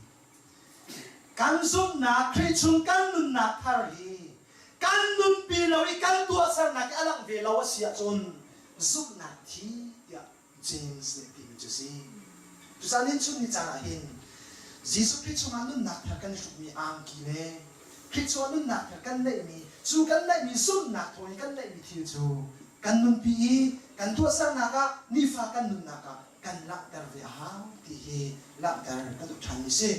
kan zoom na kri chung kan nun na thar hi kan nun pi lo I kan tua sang na ke alang ve lo sia chon zoom na thi ya James ne ti chu si tu sa nin chu ni cha hin Jesus kri chung nun na thar kan shu mi ang ki ne kri chung nun na thar kan nei mi chu kan nei mi zoom na thoi kan nei mi thi chu kan nun pi kan tua sang na ka ni fa kan nun na ka kan lak dar ve ha ti hi lak dar ka tu than ni si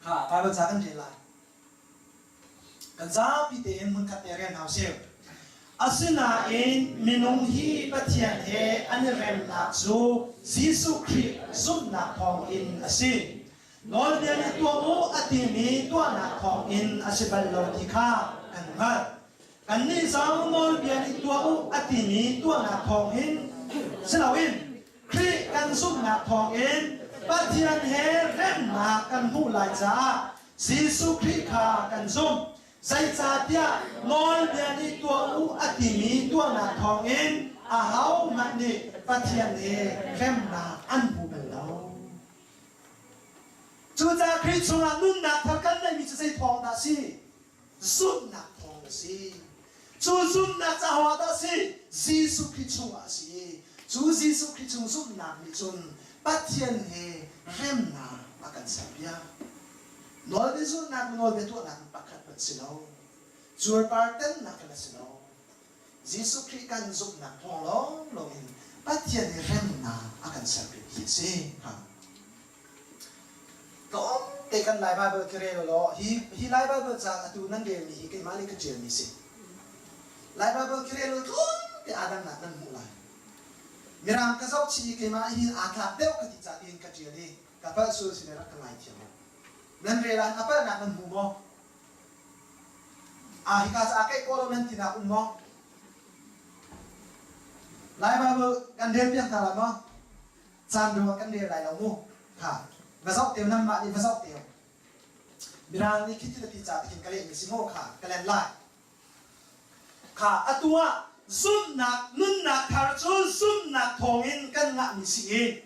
ha Bible cha kan lai kan za pi te en mun khat te ren hau se asina in minung hi pathian he an rem na chu Jesus Christ zum na thong in asin Lord den tu mo ati mi tu na thong in asibal lo ti kha kan ma kan ni sang mo bien tu mo ati mi tu na thong in silawin Kri kan zum na thong in pathian he rem na kan hu lai cha Jesus Christ kha kan zum sai cha tia ngol bien ni tu mo ati mi tu na thong in a hau ma ni pathian he rem na an hu bel lo chu cha Christ chung a nun na tha kan nei mi sai thong da si zum na thong da si chu zum na cha wa da si Jesus Christ chung a si chu Jesus Christ chung zum na mi chun pathian he rem na akan sabia nol be zu na nol be tu na pakat pat silo zur parten na kana silo Jesus Christ kan zum na thong lo in pathian he rem na akan sabia hi se ha to te kan lai Bible kire lo hi lai Bible cha atu nan de mi ke mali ka chen mi se lai Bible kire lo thon te adam na nan mu lai Miram ka zau chi ke ma hi a tha deu ka ti cha tin ka chi ni ka pa su si ra ka lai chi mo nan re la apa na nan mu mo a hi ka sa ke ko lo nan ti na um mo lai ba bu kan de piang ta la mo chan do kan de lai lo mu ha va zau te nam ma ni va zau te Miram ni ki ti ti cha ti ka le ni si mo kha ka len lai kha atua zoom nak nun nak thar chu zoom nak thong in kan nga mi si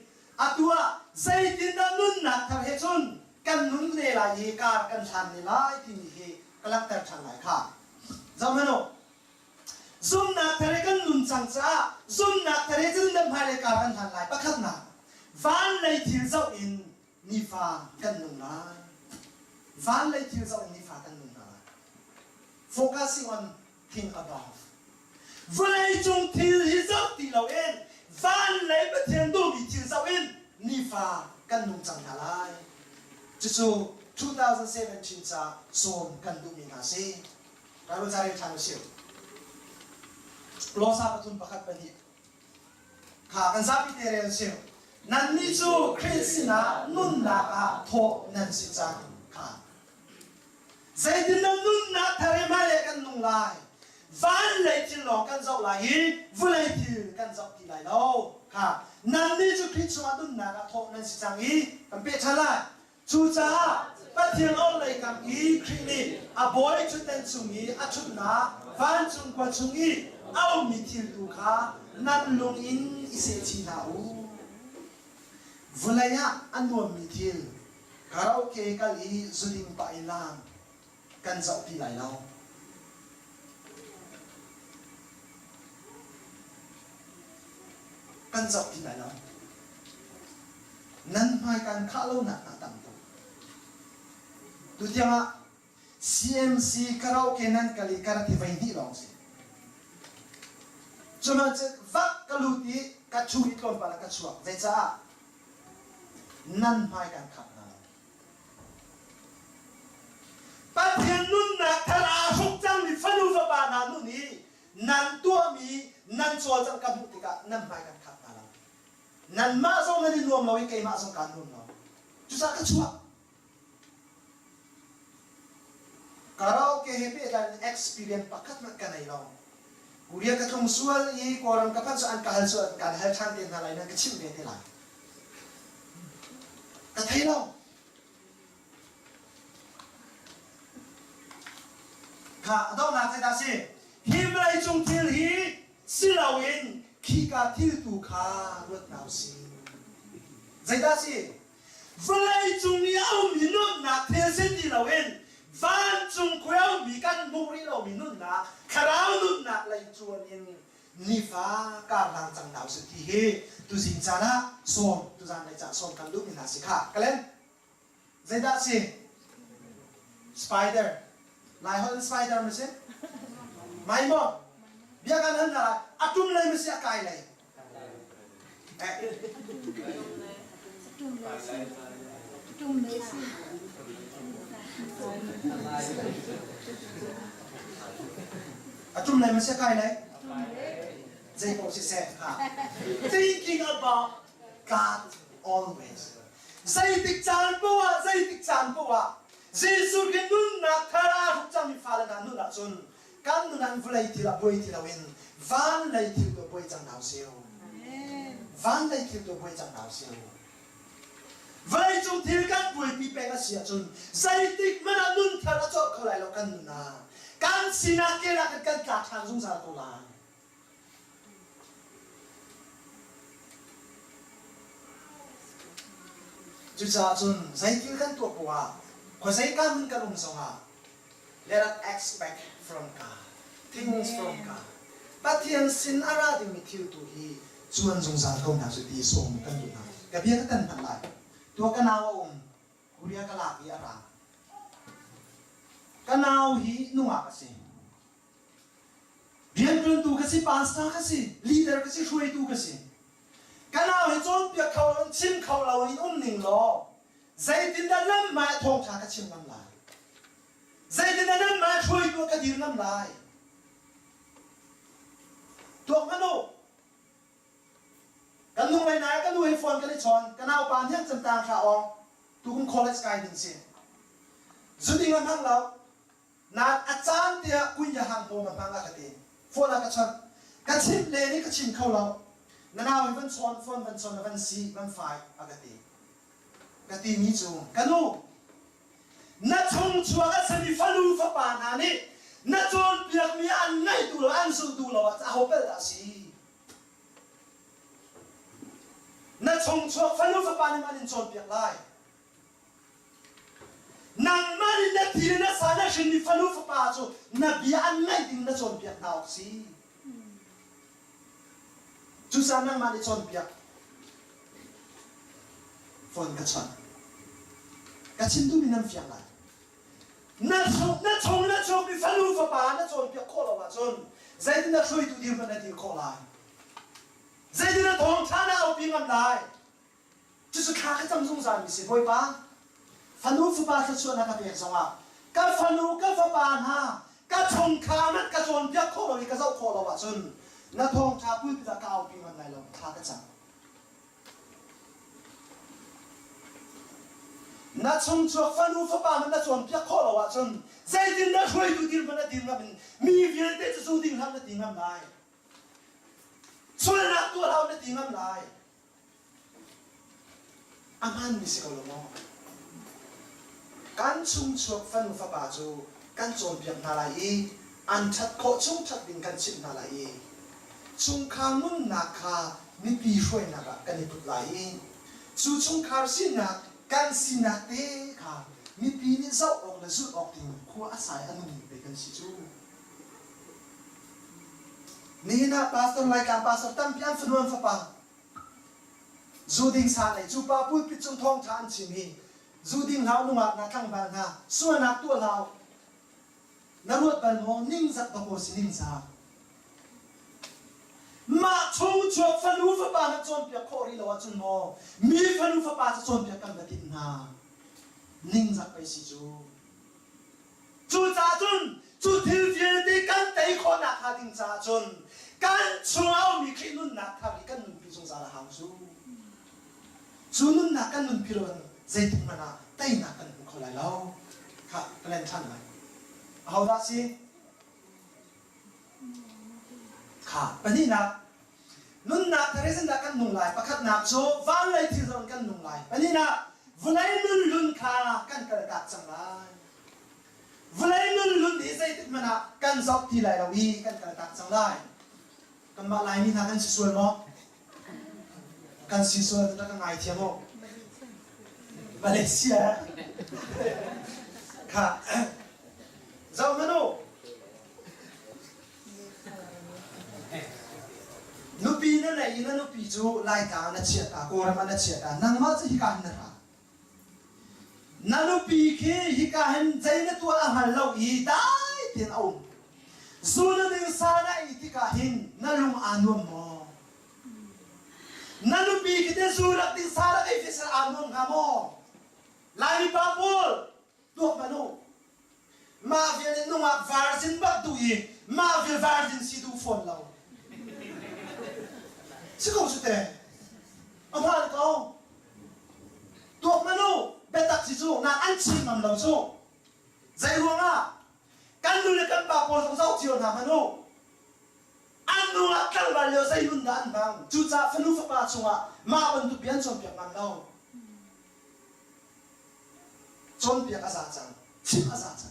atua zai tin da nun nak thar he chun kan nun ne la hi ka kan than ne lai ti ni he kalak tar than lai kha zamano zoom nak thar kan nun chang cha zoom nak thar he chun dam phai le ka kan than lai pakhat na van lai thil zau in ni fa kan nun lai van lai thil zau in ni fa kan nun lai focusing on thing above Vlei chung thil hi zau ti lo en van lei pa thian du mi thil zau in ni fa kan nung chang na lai chú 2017 cha som kan du mi na se karo jare thang siu lo sa patun pakhat pani kha kan sa pi tere siu nan ni chu Christina nun na ka tho nan si cha kha zai din nun na thare ma le kan nung lai van lấy tin lo kan zau lai hi vu lai tin kan zau ti lai lo kha nan ni chu Christina nun na ka tho nan si chang hi kan pe thala chu cha bắt thiên ông lại cảm ý khi đi à bói chút tên chung ý à chút ná van chung qua chung ý ao mi thiên tu khá nan lung in ise chi nào vừa lại á anh nuông mi thiên karaoke cái lý zuling pa ilang kan dạo pi lại đâu kan dạo pi lại đâu nan mai kan khá lâu nặng nặng tầm tu tiang CMC karaoke nan kali karati vai ni long se chuma che vak kaluti ka chu it lon pala ka chuak zai cha nan mai kan khap na pa thian nun na thara suk chang ni fanu va ba na nu ni nan tua mi nan chol chang ka mu ti ka nan mai kan khap na la nan ma zo na ni nuam loi kai ma zo kan nuam lo chu sa ka chuak karaoke happy dan experience pakat mat kanai lo kuria ka thong sual yi koram ka phan so an kahal so kan hal than ten halai na ka chim be te la ka thai lo ka do na thai da si him lai chung thil hi silawin khi ka thil tu kha rut nau si zai da si vlai chung yau minut na thil se ti lawin van chung kwel mi kan muri lo mi nun na kharau nun na lai chuan in ni fa ka lang chang nau se ti he tu jin cha na som tu jan lai cha som kan lu mi na si kha kalen zai da si spider lai hol spider me se mai mo bia kan han na atum lai me se kai lai Trung lấy si atum lai me se kai lai zai ko si se ha thinking about God always zai tik chan po wa Jesus ke nun na thara hu chang mi fa na nun na chun kan nun an vulai ti la boi ti la win van lai ti do boi chang nau seo van lai ti do boi chang nau seo vai chung thil kan boi pi pe ka sia chun zai tik mana nun thara cho kholai lo kan nun na kan sina ke la kan ka thang sung sa to la chu cha chun zai til kan to po wa ko zai ka mun ka lung so ha let us expect from God things from God but thian sin ara di mi thil tu hi chuan sung sa ko na su ti som kan du na ka bia ka kan phan lai to ka naw kuria ka la pi ara ka naw hi nuwa ka si bian tun tu ka si pastor ka si leader ka si shui tu ka si ka naw hi chon pia khau chim khau lo in ning lo zai tin da lam ma thong tha ka chim lam lai zai tin da lam ma shui tu ka dir lam lai to ka no kan nu mai nai kan nu hi phone ka ni chon ka naw pan hian cham tang kha ong tu kum college kai din si zuding lam hang lo na achang tia kun ya hang po ma pang ka ti phone ka chon ka chim le ni ka chim khau lo na naw hi van chon phone van chon van si van fai agati kati ni chu kanu na chung chua ka sani falu fa pa na ni na chon piak mi an ngai tu lo an su tu lo a ho pel da si na chung chua falu fa pa ni man chon piak lai nang mari na ti na sa na shin ni falu fa pa chu na bi an ngai ding na chon piak naw si chu sa nang mari chon piak phone ka chon ka chin tu minam fiang lai na chong bi falu fa pa na chon pia ko lo wa chon zai din na thui tu dir na dir ko lai zai din na thong tha na au pi ngam lai chu su kha ka cham sung san mi se boi pa phanu phu pa chu na ka pe zonga ka phanu ka fa pa ha ka thong kha na ka chon pya kho lo ka zau kho lo wa chun na thong tha pui pi da ka pi man nai lo tha ka chang na chung chuak phanu pha pa na chon pya kho lo wa chun zai din na khoi du din na din na mi vi te chu ding ham na ding ham lai chun na tu lao na ding ham lai aman mi se ko lo mo kan chung chuak phanu pha pa chu kan chon pya na lai an that kho chung that din kan chim na lai chung khang mun na kha mi pi hroi na ka kan ni put lai chu chung khar sin na kan sin na te kha mi pi ni zau ong na zu ok ting khu asai anu ni pe kan si chu ni na pastor lai ka pastor tam pian phnuam fa pa zu ding sa lai chu pa pu pi chung thong than chi mi zu ding lau nu ma na thang ba na su na tu lau na ruat ban mo ning zat ba ko si ning sa ma chung chuak phanu pha pa na chon pya khori lo chun mo mi phanu pha pa cha chon pya kan ba tin na ning zak pai si chu cha chun chu thil thil ti kan tai kho na kha ding cha chun kan chuao mi khi nun na kha ri kan nun pi chung sa la hang chu nun na kan nun pi ro zai tin ma na tai na kan kho lai lo kha plan than lai how that see kha pani na nun na thare da kan nung lai pakhat na cho van lai thi zon kan nung lai pani na vulai nun lun kha kan ka ka chang lai vulai nun lun di sai tik mana kan zok thi lai rawi kan ka ka chang lai kan ma lai ni na kan si sual mo kan si sual ta kan ngai thiam mo Malaysia kha zau mano nupi na na ina nupi chu lai ka na chia ta ko ra ma na chia ta nang ma chi ka na ra na nupi ke hi ka hen zai na tu a hal lo i dai tin au su na ding sa na i ti ka hin na lung anu mo na nupi ke de su ra ding sa ra kai fi sa anu nga mo lai ba bol tu ma no ma vi no ma varsin ba tu i ma vi varsin si du fon lo Sigaw sa te. Ang mahal ko. Tuwag man o. Betak si Su. Na ansin mam lang Su. Zay huwa nga. Kanuli kan pa po sa usaw siyo naman o. Ano nga kalbalyo sa yundaan bang. Chucha fanufa pa so nga. Maabantupian son piyak man daw. Son piyak asacang. Sim asacang.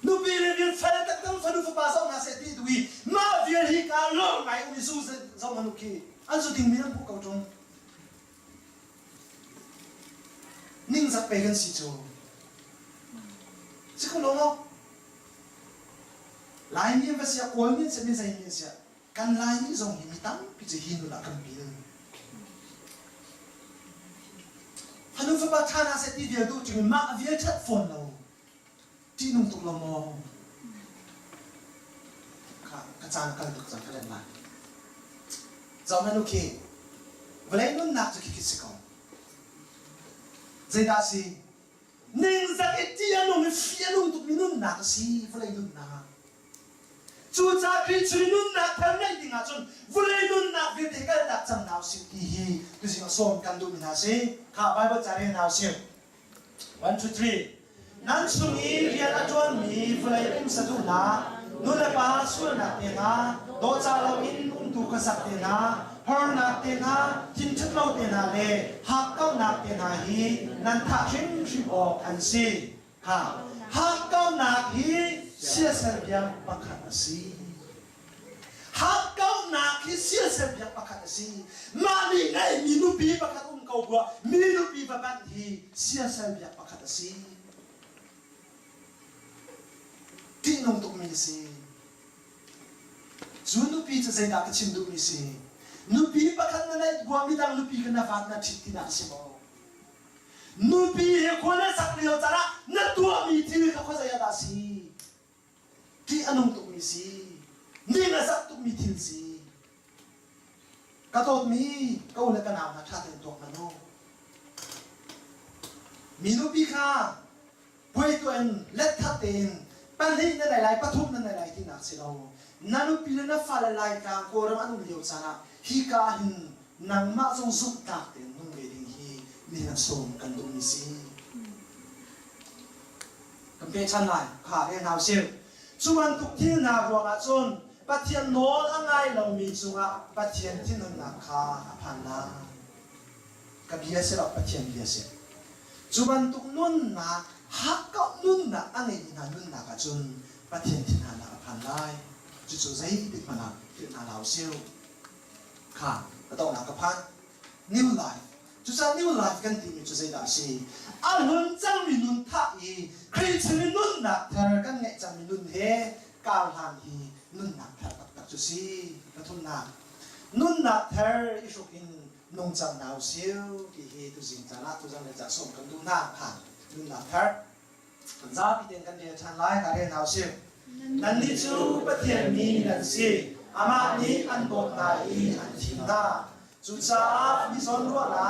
Nu bile vil fala tak tam fanu fa pasau na se ti dui ma vil hi ka lo mai u su se zo manu ki an su ding mian pu ka tong ning sa pe gan si chu si ko lo mo lai ni ba sia ko ni se mi sai ni sia kan lai ni zong hi mi tam pi je hi nu la kan pi fanu fa pa thana se ti dia du chu ma vil chat phone lo ti nung tuk lo mo ka chang kal tuk chang kalen ma zau manu ki vlei nun nak ki kisiko zai da si ning za ke ti anu mi fi anu tuk mi nun nak si vlei nun na chu cha ki chui nun nak tham nai ding a chun vlei nun nak vi te kal tak chang naw si ti hi tu si som kan du mi na si kha bible chare naw si 1 2 3 nan sungi rian atuan mi vulai pim satu na nula pa sul na te na do cha lo in tu ka sak te na hor na te na tin chat lo te na le hak kau na te na hi nan tha chim shi o an si ha hak kau na hi sia ser biang pakhat si hak kau na hi sia ser biang pakhat si ma ni ngai mi nu pi pakhat kau bua mi nu pi ba ban hi sia ser biang pakhat si ti nong tuk mi si zu nu pi zai da ka chim du mi si nu pi pakhat na nai gwa mi dang nu pi kana fat na thit ti na si mo nu pi he ko na sak leo tara na tu mi ti ka ko zai da si ti anong tuk mi si ni na sak tuk mi til si ka tot mi ka ula ka na tha ten tok na no มีนุปีค่ะป่วยตัวเองเล็ดทัดเองปัญหาในหลายๆปฐุมในหลายๆที่นักสิเรานานุปีนั้นฟ้าละลายกลางโกรมอนุเลียวชนะฮิกาหินนังมาจงสุดตักเต็มนุ่งเวดิงฮีมีนักส่งกันตุนิสีกันเป็นชั้นไหนข้าเรียนเอาเสียวส่วนทุกที่นักรวงอาจนปัจเจียนโน้นอะไรเรามีจุงอ่ะปัจเจียนที่นั่นนักข้าพันนากับเบียเสเราปัจเจียนเบียเสจุบันทุกนุ่นนะฮักก็นุ่นนะอันนี้นะนุ่นนะกับจุนปัจเจียนที่นั่นนักพันไล่จุดใจปิดมันนะปิดนาเราเสียวค่ะก็ต้องนักพัน new life จุดใจ new life กันที่มีจุดใจด่าสิอันนุ่นจังมีนุ่นท่าอีใครจะมีนุ่นนะเธอกันเนี่ยจะมีนุ่นเฮการทำอีนุ่นนักเธอตักจุดสิกระทุนนักนุ่นนักเธออิสุกินนงจังดาวเสียวที่เฮตุสิงจันทร์ตุจังเลยจะส่งกันดูหน้าผ่านนุ่นนักเธอจ้าพี่เต็นกันเดียชันไล่การเรียนดาวเสียวนั่นนี่จูปะเทียนมีนั่นสิอามานี้อันโดดนายอันทิมนาจุดจ้ามีส่วนร่วมนะ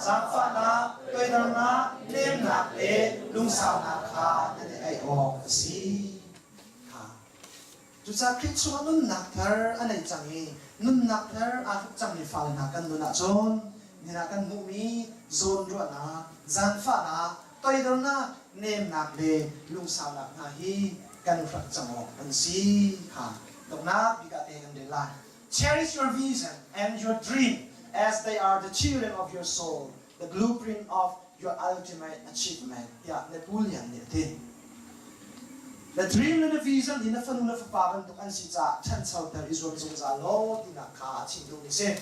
สังฟ้านะด้วยดังนะเลี้ยงหนักเละลุงสาวนักขานั่นไอ้ออกสิจุดจ้าคริสชัวนุ่นนักเธออันไหนจังนี้นุ่นนักเธออาทุกจังนี้ฟ้านักกันนุ่นนักจนนี่นักกันมุมีโซนร่วมนะสังฟ้านะด้วยดังนะเลี้ยงหนักเละลุงสาวนักนาฮีกันฝักจังออกอันสิค่ะตรงนั้นพิการเองกันเดลัย Cherish your vision and your dream as they are the children of your soul, the blueprint of your ultimate achievement. Yeah, the Bulian thing. The dream and the vision in the fun of Pagan to Ansita, Chancel, there is one Zalo, in a car, Chindu, say.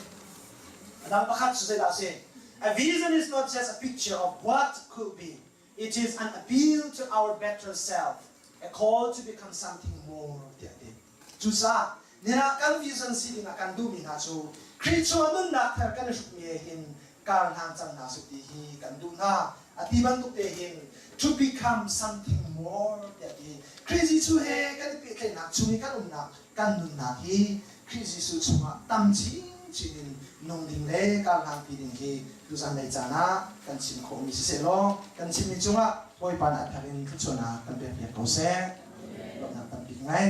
And I'm perhaps to say that say, a vision is not just a picture of what could be, it is an appeal to our better self, a call to become something more. Jusa, Nina can vision sitting a can do me nacho. Creature nun na ter kan shuk me hin kar han chang na suk ti hi kan du na atiban tu te hin to become something more that he crazy to he kan pe kai na chu ni kan na kan nun na hi crazy su chuma tam chi chin nong ding le kar han pi ding hi tu san nei chana kan chin kho mi se lo kan chin mi chunga poi pan a tharin thu chona kan pe pe ko se lo na tam pi ngai